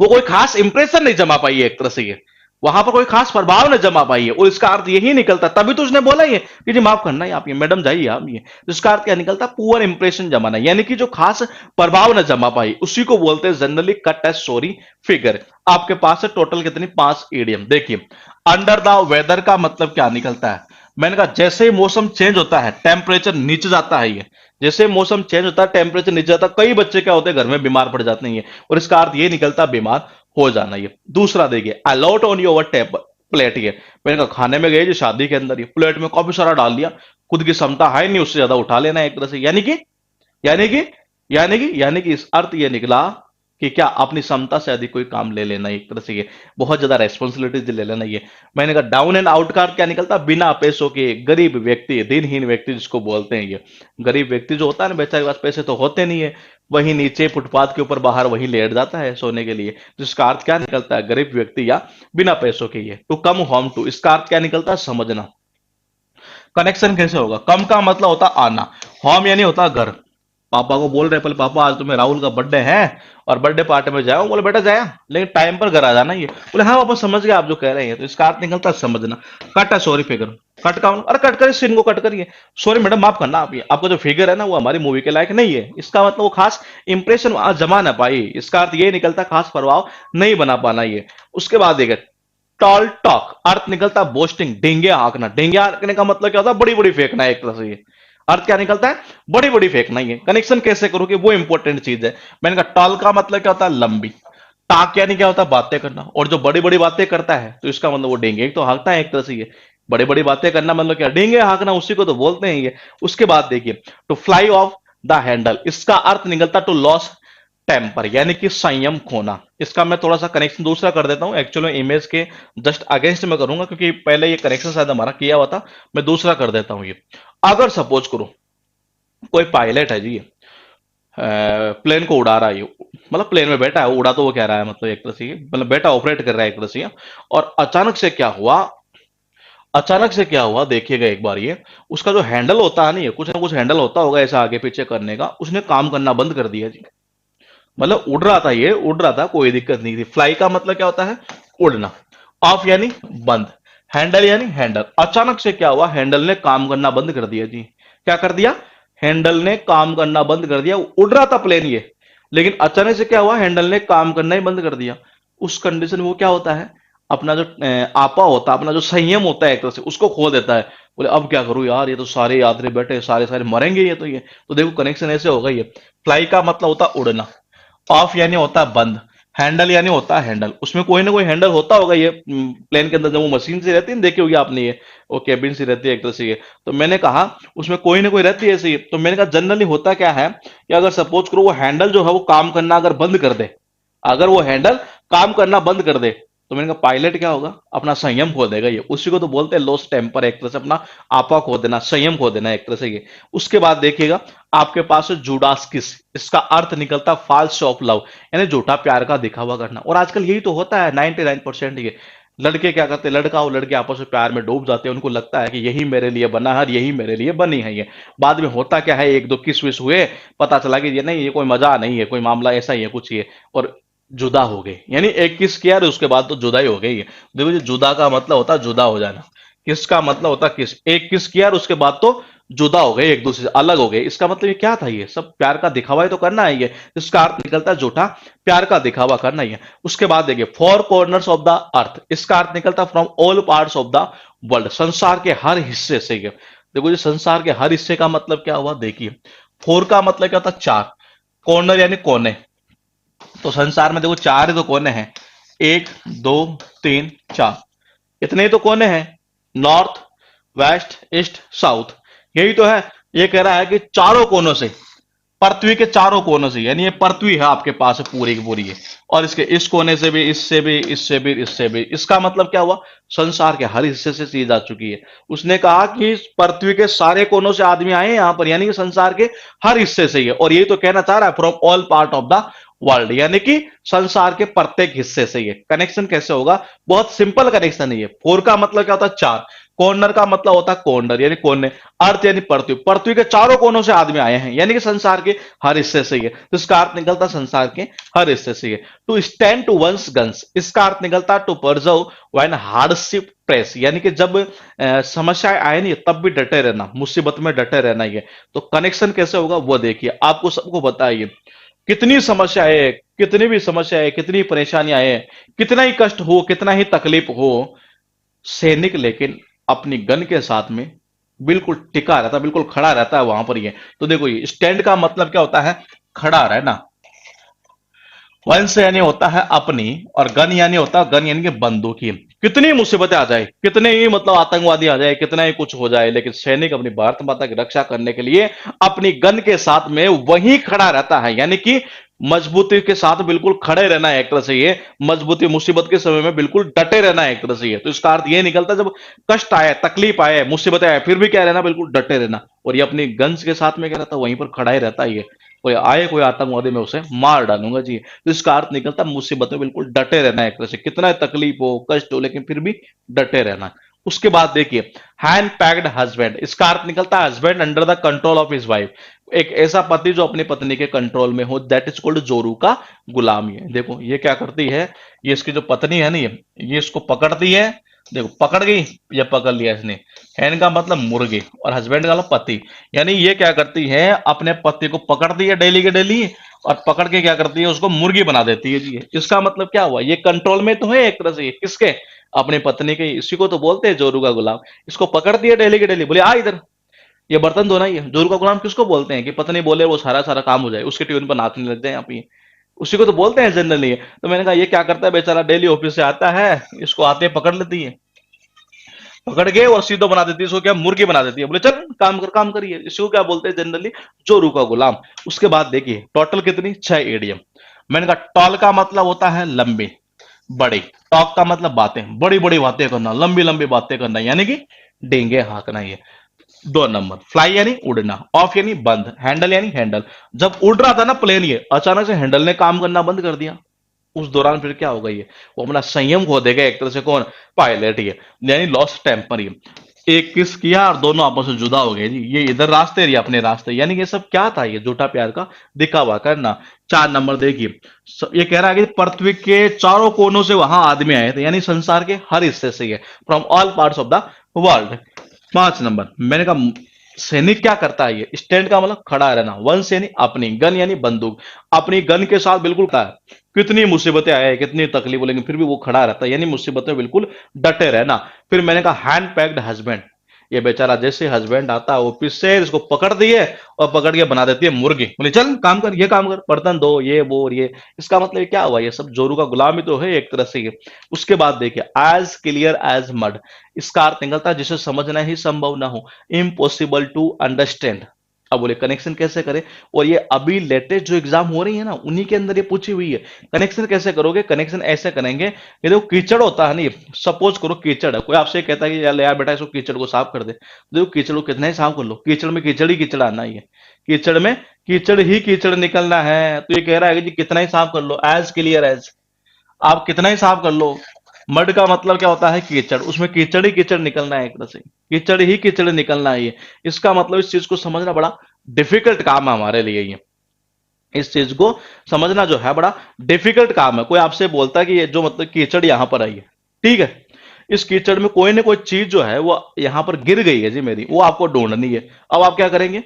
वो कोई खास इंप्रेशन नहीं जमा पाई है एक तरह से ये, वहां पर कोई खास प्रभाव नहीं जमा पाई है। और इसका अर्थ यही निकलता, तभी तो उसने बोला ये कि जी माफ करना है आप, ये मैडम जाइए आप ये। तो इसका अर्थ क्या निकलता, पुअर इंप्रेशन जमाना, यानी कि जो खास प्रभाव न जमा पाई, उसी को बोलते हैं generally cut a sorry figure. आपके पास है टोटल कितनी, 5 इडियम। देखिए अंडर द वेदर का मतलब क्या निकलता है, मैंने कहा जैसे ही मौसम चेंज होता है टेम्परेचर नीचे जाता है, ये जैसे मौसम चेंज होता है टेम्परेचर नीचे जाता है, कई बच्चे क्या होते हैं घर में बीमार पड़ जाते हैं, और इसका अर्थ ये निकलता है बीमार हो जाना। ये दूसरा देखिए a lot on your table plate, ये मैंने कहा खाने में गए जो शादी के अंदर, ये प्लेट में काफी सारा डाल दिया, खुद की क्षमता है नहीं उससे ज्यादा उठा लेना एक तरह से, यानी कि यानी कि इस अर्थ ये निकला कि क्या अपनी क्षमता से अधिक कोई काम ले लेना एक तरह से, ये बहुत ज्यादा रेस्पॉन्सिबिलिटीज ले लेना ये। मैंने कहा डाउन एंड आउट का अर्थ क्या निकलता, बिना पैसों के गरीब व्यक्ति, दिनहीन व्यक्ति जिसको बोलते हैं। ये गरीब व्यक्ति जो होता है ना, बेचारे के पास पैसे तो होते नहीं है, वही नीचे फुटपाथ के ऊपर बाहर वही लेट जाता है सोने के लिए। जिसका अर्थ क्या निकलता है, गरीब व्यक्ति या बिना पैसों के। ये टू कम होम टू, इसका अर्थ क्या निकलता है, समझना। कनेक्शन कैसे होगा, कम का मतलब होता आना, होम यानी होता घर। पापा को बोल रहे पहले, पापा आज तुम्हें राहुल का बर्थडे है और बर्थडे पार्टी में जाओ, बोले बेटा जाया लेकिन टाइम पर घर आ जाना। ये बोले हाँ पापा समझ गए आप जो कह रहे हैं। तो इसका अर्थ निकलता है समझना। कट है सॉरी फिगर, कट का अरे कट करिए सीन को, कट करिए, सॉरी मैडम माफ करना आप, ये आपका जो फिगर है ना वो हमारी मूवी के लायक नहीं है। इसका मतलब वो खास इंप्रेशन जमा ना पाई, इसका अर्थ ये निकलता खास प्रभाव नहीं बना पाना ये। उसके बाद देखिए टॉल टॉक, अर्थ निकलता बोस्टिंग, डेंगे हाँकना। डेंगे हाँकने का मतलब क्या होता है, बड़ी बड़ी फेंकना एक तरह से ये। अर्थ क्या निकलता है? बड़ी बड़ी फेंकना ही है। कनेक्शन कैसे करोगे वो इंपॉर्टेंट चीज है। मैंने कहा टॉल का मतलब क्या होता है? लंबी। टाक यानी क्या होता है? बातें करना। और जो बड़ी बड़ी बातें करता है तो इसका मतलब वो डेंगे एक तो हाँकता है एक तरह से। ये बड़ी बड़ी बातें करना मतलब क्या? डेंगे हाँकना, उसी को तो बोलते हैं ये। उसके बाद देखिए to fly off the handle, इसका अर्थ निकलता टू लॉस टेम्पर, यानी कि संयम खोना। इसका मैं थोड़ा सा कनेक्शन दूसरा कर देता हूं, एक्चुअली इमेज के जस्ट अगेंस्ट में करूंगा क्योंकि पहले ये कनेक्शन शायद हमारा किया हुआ था। मैं दूसरा कर देता हूं ये। अगर सपोज करो कोई पायलट है जी, प्लेन को उड़ा रहा है, मतलब प्लेन में बैठा है, उड़ा तो वो कह रहा है, मतलब एक तरह से मतलब बैठा ऑपरेट कर रहा है एक तरह से। और अचानक से क्या हुआ देखिएगा एक बार ये, उसका जो हैंडल होता है नहीं, कुछ ना कुछ हैंडल होता होगा ऐसा आगे पीछे करने का, उसने काम करना बंद कर दिया जी। मतलब उड़ रहा था, ये उड़ रहा था, कोई दिक्कत नहीं थी। फ्लाई का मतलब क्या होता है? उड़ना। ऑफ यानी बंद। हैंडल यानी हैंडल। अचानक से क्या हुआ? हैंडल ने काम करना बंद कर दिया जी। क्या कर दिया? हैंडल ने काम करना बंद कर दिया। उड़ रहा था प्लेन ये, लेकिन अचानक से क्या हुआ? हैंडल ने काम करना ही बंद कर दिया। उस कंडीशन में वो क्या होता है? अपना जो आपा होता है, अपना जो संयम होता है एक तरह से, उसको खो देता है। बोले अब क्या करूं यार, ये तो सारे यात्री बैठे सारे सारे मरेंगे ये तो। ये तो देखो कनेक्शन ऐसे होगा ये। फ्लाई का मतलब होता है उड़ना। ऑफ यानी होता है बंद। हैंडल यानी होता है हैंडल, उसमें कोई ना कोई हैंडल होता होगा ये प्लेन के अंदर, जब वो मशीन से रहती है ना, देखी होगी आपने ये, वो केबिन से रहती है एक तरह से ये। तो मैंने कहा उसमें कोई ना कोई रहती है ऐसी। तो मैंने कहा जनरली होता क्या है कि अगर सपोज करो वो हैंडल जो है वो काम करना अगर बंद कर दे, अगर वो हैंडल काम करना बंद कर दे, तो मैंने कहा पायलट क्या होगा? अपना संयम खो देगा ये। उसी को तो बोलते हैं लॉस टेम्पर, एक तरह से अपना आपा खो देना, संयम खो देना एक तरह से ये। उसके बाद देखिएगा आपके पास है जुडास किस, इसका अर्थ निकलता फॉल्स ऑफ लव, यानी झूठा प्यार का दिखावा करना। और आजकल यही तो होता है 99% ये। लड़के क्या करते हैं, लड़का और लड़के आपस में प्यार में डूब जाते हैं, उनको लगता है कि यही मेरे लिए बना है और यही मेरे लिए बनी है ये। बाद में होता क्या है, एक दो किस विस हुए, पता चला कि ये नहीं, ये कोई मजा नहीं है, कोई मामला ऐसा ही है कुछ ये, और जुदा हो गए। यानी एक किस किया और उसके बाद तो जुदा ही हो गई है। देखो जी, जुदा का मतलब होता है जुदा हो जाना। किस का मतलब होता है किस, एक किस किया और उसके बाद तो जुदा हो गए, एक दूसरे से अलग हो गए। इसका मतलब ये क्या था? ये सब प्यार का दिखावा ही तो करना है ये। इसका अर्थ निकलता है झूठा प्यार का दिखावा करना ही है। उसके बाद देखिए four corners of the earth, इसका अर्थ निकलता from all parts of the world, संसार के हर हिस्से से ये। देखो जी, संसार के हर हिस्से का मतलब क्या हुआ देखिए। फोर का मतलब क्या होता है? चार। कॉर्नर यानी कोने। तो संसार में देखो चार ही तो कोने हैं, एक दो तीन चार, इतने ही तो कोने हैं। नॉर्थ, वेस्ट, ईस्ट, साउथ, यही तो है। ये कह रहा है कि चारों कोनों से, पृथ्वी के चारों कोनों से, यानी ये पृथ्वी है आपके पास है पूरी की पूरी है। और इसके इस कोने से भी, इससे भी, इससे भी, इससे भी। इसका मतलब क्या हुआ? संसार के हर हिस्से से चीज आ चुकी है। उसने कहा कि पृथ्वी के सारे कोनों से आदमी आए हैं यहां पर, यानी कि संसार के हर हिस्से से ही है। और यही तो कहना चाह रहा है from all part of the world, यानी कि संसार के प्रत्येक हिस्से से। ये कनेक्शन कैसे होगा? बहुत सिंपल कनेक्शन है ये। फोर का मतलब क्या होता है? चार। कॉर्नर का मतलब होता है कॉर्नर यानी कोने। अर्थ यानी पृथ्वी, पृथ्वी के चारों कोनों से आदमी आए हैं, यानी कि संसार के हर हिस्से से ही है। तो इसका अर्थ निकलता संसार के हर हिस्से से ही है। To stand to one's guns, इसका अर्थ निकलता to persevere when hardship press, यानी कि जब समस्याएं आए नहीं तब भी डटे रहना, मुसीबत में डटे रहना ही है। तो कनेक्शन कैसे होगा वो देखिए, आपको सबको बताइए। कितनी समस्याएं, कितनी भी समस्याएं, कितनी परेशानियां आए, कितना ही कष्ट हो, कितना ही तकलीफ हो, सैनिक लेकिन अपनी गन के साथ में बिल्कुल टिका रहता है, बिल्कुल खड़ा रहता है वहां पर। ये तो देखो, ये स्टैंड का मतलब क्या होता है? खड़ा रहना। वंश यानी होता है अपनी, और गन यानी होता है, गन यानी कि बंदूक ही। कितनी मुसीबतें आ जाए, कितने ही मतलब आतंकवादी आ जाए, कितना ही कुछ हो जाए, लेकिन सैनिक अपनी भारत माता की रक्षा करने के लिए अपनी गन के साथ में वहीं खड़ा रहता है, यानी कि मजबूती के साथ बिल्कुल खड़े रहना है एक तरह से ये। मजबूती, मुसीबत के समय में बिल्कुल डटे रहना है एक तरह से ये। तो इसका अर्थ ये निकलता है जब कष्ट आए, तकलीफ आए, मुसीबतें आए, फिर भी क्या रहना? बिल्कुल डटे रहना। और ये अपनी गन्स के साथ में क्या रहता है? वहीं पर खड़ा ही रहता है ये। कोई आए, कोई आतंकवादी, मैं उसे मार डालूंगा जी। तो इसका अर्थ निकलता मुसीबत में बिल्कुल डटे रहना है एक तरह से, कितना तकलीफ हो, कष्ट हो, लेकिन फिर भी डटे रहना। उसके बाद देखिए हैंड पैक्ड हस्बैंड, इसका अर्थ निकलता है husband under the control of his wife, एक ऐसा पति जो अपनी पत्नी के कंट्रोल में हो। दैट इज कॉल्ड जोरू का गुलामी है। देखो ये क्या करती है, ये इसकी जो पत्नी है ना, ये इसको पकड़ती है। देखो पकड़ गई, ये पकड़ लिया इसने। हैंड का मतलब मुर्गे और हस्बैंड का मतलब पति, यानी ये क्या करती है? अपने पति को पकड़ती है डेली के डेली, और पकड़ के क्या करती है? उसको मुर्गी बना देती है जी। इसका मतलब क्या हुआ? ये कंट्रोल में तो है एक तरह से, किसके? अपने पत्नी के। इसी को तो बोलते हैं जोरू का गुलाम। इसको पकड़ती है डेली के डेली, बोले आ इधर, ये बर्तन धोना ही है। जोरू का गुलाम किसको बोलते हैं कि पत्नी बोले वो सारा सारा काम हो जाए, उसके ट्यून पर नाचने लग जाए आप, ये उसी को तो बोलते हैं जनरली। तो मैंने कहा ये क्या करता है बेचारा, डेली ऑफिस से आता है, इसको आते पकड़ लेती है, पकड़ के और सीधो बना देती है, इसको क्या मुर्गी बना देती है, बोले चल काम कर, काम करिए। इसको क्या बोलते हैं जनरली, जोरू का गुलाम। उसके बाद देखिए टोटल कितनी, 6 एडीएम। मैंने कहा टॉल का मतलब होता है लंबी बड़ी, टॉक का मतलब बातें, बड़ी बड़ी बातें करना, लंबी लंबी बातें करना, यानी कि डेंगे हाँकना। ये 2 नंबर, फ्लाई यानी उड़ना, ऑफ यानी बंद, हैंडल यानी हैंडल। जब उड़ रहा था ना प्लेन, ये अचानक से हैंडल ने काम करना बंद कर दिया, उस दौरान फिर क्या होगा, ये वो अपना संयम खो देगा एक तरह से। कौन, पायलट, ये यानी लॉस्ट टेम्पर। ये एक किस किया और दोनों आपस में जुदा हो गए जी, ये इधर रास्ते ये अपने रास्ते, यानी कि ये सब क्या था, ये झूठा प्यार का दिखावा करना। 4 नंबर देखिए, ये कह रहा है कि पृथ्वी के चारों कोनों से वहां आदमी आए थे, यानी संसार के हर हिस्से से, ये from all parts of the world. 5 number, मैंने कहा सैनिक क्या करता है, ये स्टैंड का मतलब खड़ा रहना, वंश यानी अपनी, गन यानी बंदूक, अपनी गन के साथ बिल्कुल खड़ा है, कितनी मुसीबतें आए, कितनी तकलीफ, लेकिन फिर भी वो खड़ा रहता है, यानी मुसीबतें बिल्कुल डटे रहना। फिर मैंने कहा हैंड पैक्ड हस्बैंड, ये बेचारा जैसे हस्बैंड आता है ऑफिस से, इसको पकड़ दिए और पकड़ के बना देती है मुर्गी, बोले चल काम कर, ये काम कर, बर्तन दो, ये वो और ये। इसका मतलब क्या हुआ, ये सब जोरू का गुलाम ही तो है एक तरह से ये। उसके बाद देखिए एज क्लियर एज मड, इसका अर्थ निकलता है जिसे समझना ही संभव ना हो, इम्पॉसिबल टू अंडरस्टैंड। अब बोले कनेक्शन कैसे करें, और ये अभी लेटेस्ट जो एग्जाम हो रही है ना उन्हीं के अंदर ये पूछी हुई है। कनेक्शन कैसे करोगे, कनेक्शन ऐसे करेंगे, ये देखो कीचड़ होता है नहीं, सपोज करो कीचड़ है, कोई आपसे कहता है कि यार यार बेटा इसको कीचड़ को साफ कर दे, देखो कीचड़ को कितना ही साफ कर लो, कीचड़ में कीचड़ ही कीचड़ आना ही है, कीचड़ में कीचड़ ही कीचड़ निकलना है। तो ये कह रहा है कि जी कितना ही साफ कर लो, एज क्लियर एज, आप कितना ही साफ कर लो। मड का मतलब क्या होता है, कीचड़, उसमें कीचड़ ही कीचड़ निकलना है एक तरह से, कीचड़ ही कीचड़ निकलना है ये। इसका मतलब इस चीज को समझना बड़ा डिफिकल्ट काम है हमारे लिए ये, इस चीज को समझना जो है बड़ा डिफिकल्ट काम है। कोई आपसे बोलता है कि ये जो मतलब कीचड़ यहां पर आई है, ठीक है, इस कीचड़ में कोई ना कोई चीज जो है वो यहां पर गिर गई है जी मेरी, वो आपको ढूंढनी है। अब आप क्या करेंगे,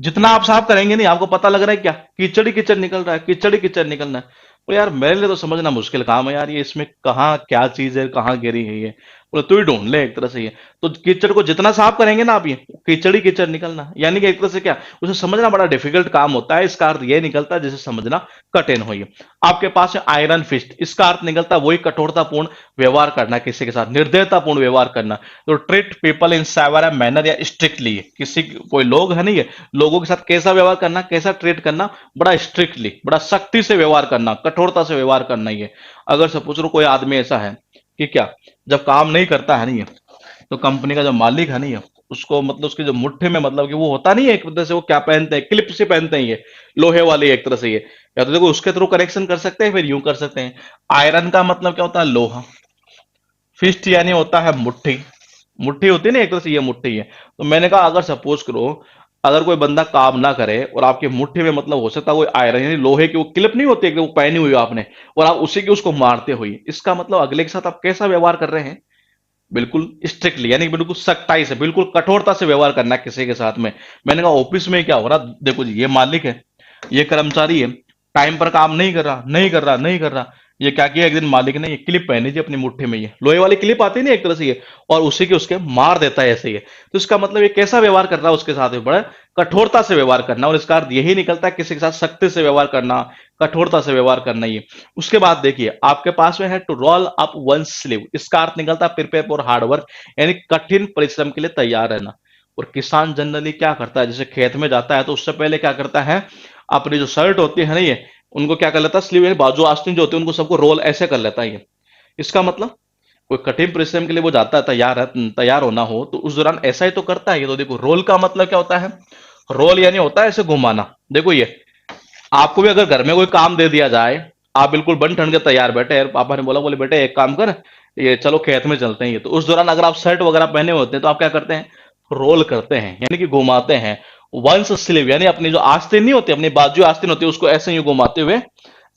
जितना आप साफ करेंगे नहीं, आपको पता लग रहा है क्या, कीचड़ ही कीचड़ निकल रहा है, कीचड़ ही कीचड़ निकलना है। तो यार मेरे लिए तो समझना मुश्किल काम है यार, ये इसमें कहाँ क्या चीज है, कहाँ गिरी है ये, बोले तू ही ढूंढ ले एक तरह से ये। तो कीचड़ को जितना साफ करेंगे ना आप, ये कीचड़ ही कीचड़ निकलना, यानी कि एक तरह से क्या, उसे समझना बड़ा डिफिकल्ट काम होता है। इसका अर्थ ये निकलता है जिसे समझना कठिन हो। ये आपके पास है आयरन फिस्ट, इसका अर्थ निकलता है वही कठोरतापूर्ण व्यवहार करना, किसी के साथ निर्दयतापूर्ण व्यवहार करना। To treat people in severe manner या स्ट्रिक्टली, किसी कोई लोग है नहीं है, लोगों के साथ कैसा व्यवहार करना, कैसा ट्रीट करना, बड़ा स्ट्रिक्टली, बड़ा सख्ती से व्यवहार करना, कठोरता से व्यवहार करना। ये अगर सपोज करो कोई आदमी ऐसा है कि क्या, जब काम नहीं करता है नहीं है, तो कंपनी का जो मालिक है नहीं है, उसको मतलब उसकी जो मुट्ठी में मतलब कि वो होता नहीं है एक तरह से, वो क्या पहनते हैं, क्लिप से पहनते हैं ये, लोहे वाली एक तरह से ये, या तो देखो उसके थ्रू कनेक्शन कर सकते हैं, फिर यूं कर सकते हैं। आयरन का मतलब क्या होता है, लोहा। फिस्ट यानी होता है मुट्ठी, मुट्ठी होती है ना एक तरह से, ये मुट्ठी है। तो मैंने कहा अगर सपोज करो, अगर कोई बंदा काम ना करे और आपकी मुट्ठी में मतलब हो सकता है कोई आयरन यानी लोहे की वो क्लिप नहीं होती वो पहनी हुई हो आपने, और आप उसी की उसको मारते हुई, इसका मतलब अगले के साथ आप कैसा व्यवहार कर रहे हैं, बिल्कुल स्ट्रिक्टली, यानी बिल्कुल सख्ताई से, बिल्कुल कठोरता से व्यवहार करना है किसी के साथ में। मैंने कहा ऑफिस में क्या हो रहा, देखो जी ये मालिक है, ये कर्मचारी है, टाइम पर काम नहीं कर रहा, नहीं कर रहा, नहीं कर रहा। ये क्या किया, एक दिन मालिक ने ये क्लिप पहनी थी अपनी मुट्ठी में, ये लोहे वाली क्लिप आती नहीं एक तरह से ये, और उसी के उसके मार देता है ऐसे ये। तो इसका मतलब ये कैसा व्यवहार कर रहा है उसके साथ, बड़ा कठोरता से व्यवहार करना, और इसका अर्थ यही निकलता है किसी के साथ सख्ती से व्यवहार करना, कठोरता से व्यवहार करना ये। उसके बाद देखिए आपके पास में है to roll up one sleeve, इसका अर्थ निकलता है प्रिपेयर फॉर हार्ड वर्क, यानी कठिन परिश्रम के लिए तैयार रहना। और किसान जनरली क्या करता है, जैसे खेत में जाता है तो उससे पहले क्या करता है, अपनी जो शर्ट होती है ना ये, उनको क्या कर लेता है, स्लीव यानी बाजू आस्तीन जो होती है उनको सबको रोल ऐसे कर लेता है ये। इसका मतलब कोई कठिन परिश्रम के लिए वो जाता है, तैयार होना हो तो उस दौरान ऐसा ही तो करता है ये। तो देखो रोल का मतलब क्या होता है, रोल यानी होता है ऐसे घुमाना। देखो ये आपको भी अगर घर में कोई काम दे दिया जाए, आप बिल्कुल बन ठन के तैयार बैठे हैं, पापा ने बोला, बोले बेटे एक काम कर, ये चलो खेत में चलते हैं, ये तो उस दौरान अगर आप शर्ट वगैरह पहने होते हैं तो आप क्या करते हैं, रोल करते हैं, यानी कि घुमाते हैं। वंस स्लीव यानी अपनी जो आस्तीन नहीं होती, अपनी बाजू आस्तीन होती है, उसको ऐसे यूं घुमाते हुए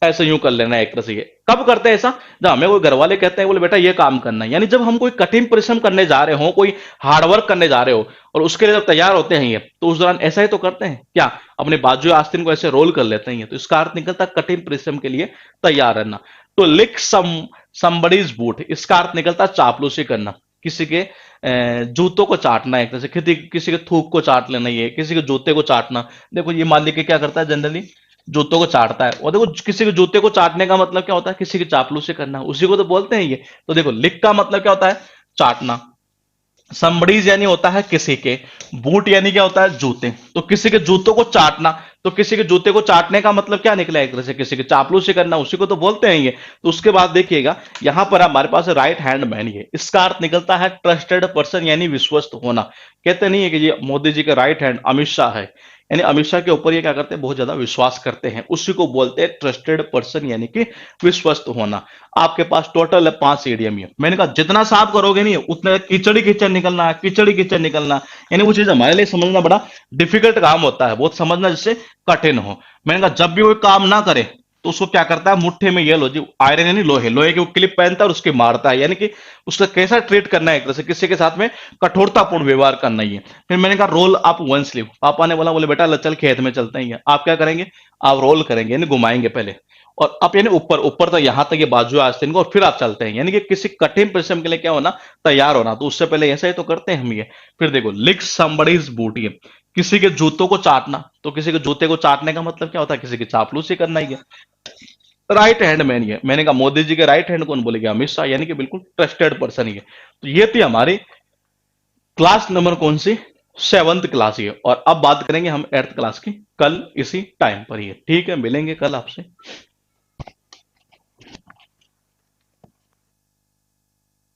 ऐसे यूं कर लेना है एक तरह से। ये कब करते हैं ऐसा, जब हमें कोई घर वाले कहते हैं बोले बेटा ये काम करना है, यानी जब हम कोई कठिन परिश्रम करने जा रहे हो, कोई हार्डवर्क करने जा रहे हो और उसके लिए जब तैयार होते हैं ये, तो उस दौरान ऐसा ही तो करते हैं क्या, अपने बाजू आस्तीन को ऐसे रोल कर लेते हैं ये। तो इसका अर्थ निकलता है कठिन परिश्रम के लिए तैयार रहना। तो लिक समबडीज बूट, इसका अर्थ निकलता है चापलूसी करना, किसी के जूतों को चाटना है, एक तरह से किसी के थूक को चाट लेना, ये किसी के जूते को चाटना। देखो ये मान लीजिए क्या करता है, जनरली जूतों को चाटता है। और देखो किसी के जूते को चाटने का मतलब क्या होता है, किसी की चापलूसी करना, उसी को तो बोलते हैं ये। तो देखो लिक का मतलब क्या होता है, चाटना। समबड़ीज यानी होता है किसी के, बूट यानी क्या होता है, जूते। तो किसी के जूतों को चाटना, तो किसी के जूते को चाटने का मतलब क्या निकला, एक तरह से किसी के चापलूसी करना, उसी को तो बोलते हैं ये। तो उसके बाद देखिएगा यहां पर हमारे पास राइट हैंड मैन, ये इसका अर्थ निकलता है ट्रस्टेड पर्सन यानी विश्वस्त होना। कहते नहीं है कि ये मोदी जी के राइट हैंड अमित शाह है, यानी अमित शाह के ऊपर ये क्या करते हैं, बहुत ज्यादा विश्वास करते हैं, उसी को बोलते हैं ट्रस्टेड पर्सन यानी कि विश्वस्त होना। आपके पास टोटल है 5 ईडीएम। ये मैंने कहा जितना साफ करोगे नहीं उतना कीचड़ी कीचड़ निकलना है, कीचड़ी कीचड़ निकलना, यानी वो चीज हमारे लिए समझना बड़ा डिफिकल्ट काम होता है, बहुत समझना जिससे कठिन हो। मैंने कहा जब भी वो काम ना करे तो उसको क्या करता है, मुट्ठे में ये लो जी, आयरन यानी लोहे, लोहे की वो क्लिप पहनता है और उसके मारता है, यानी कि उसका कैसा ट्रीट करना है, एक तरह से किसी के साथ में कठोरतापूर्ण व्यवहार करना ही है। फिर मैंने कहा रोल अप वन स्लीव। पापा ने बोला, बोले बेटा चल खेत में चलते हैं। आप क्या करेंगे, आप रोल करेंगे यानी घुमाएंगे पहले, और अब यानी ऊपर ऊपर तक, यहां तक ये बाजू है आस्तीन को, और फिर आप चलते हैं, यानी कि किसी कठिन परिश्रम के लिए क्या होना, तैयार होना। तो उससे पहले ऐसा ही तो करते हैं हम ये। फिर देखो लिक समबडीज बूट, ये किसी के जूतों को चाटना। तो किसी के जूते को चाटने का मतलब क्या होता है, किसी की चापलूसी करना ही है। राइट हैंड मैन, ये मैंने कहा मोदी जी के राइट हैंड कौन बोलेगा, अमित शाह, यानी कि बिल्कुल ट्रस्टेड पर्सन ही है। तो ये थी हमारी क्लास नंबर कौन सी, 7th क्लास ही है। और अब बात करेंगे हम 8th क्लास की, कल इसी टाइम पर ही है। ठीक है, मिलेंगे कल आपसे।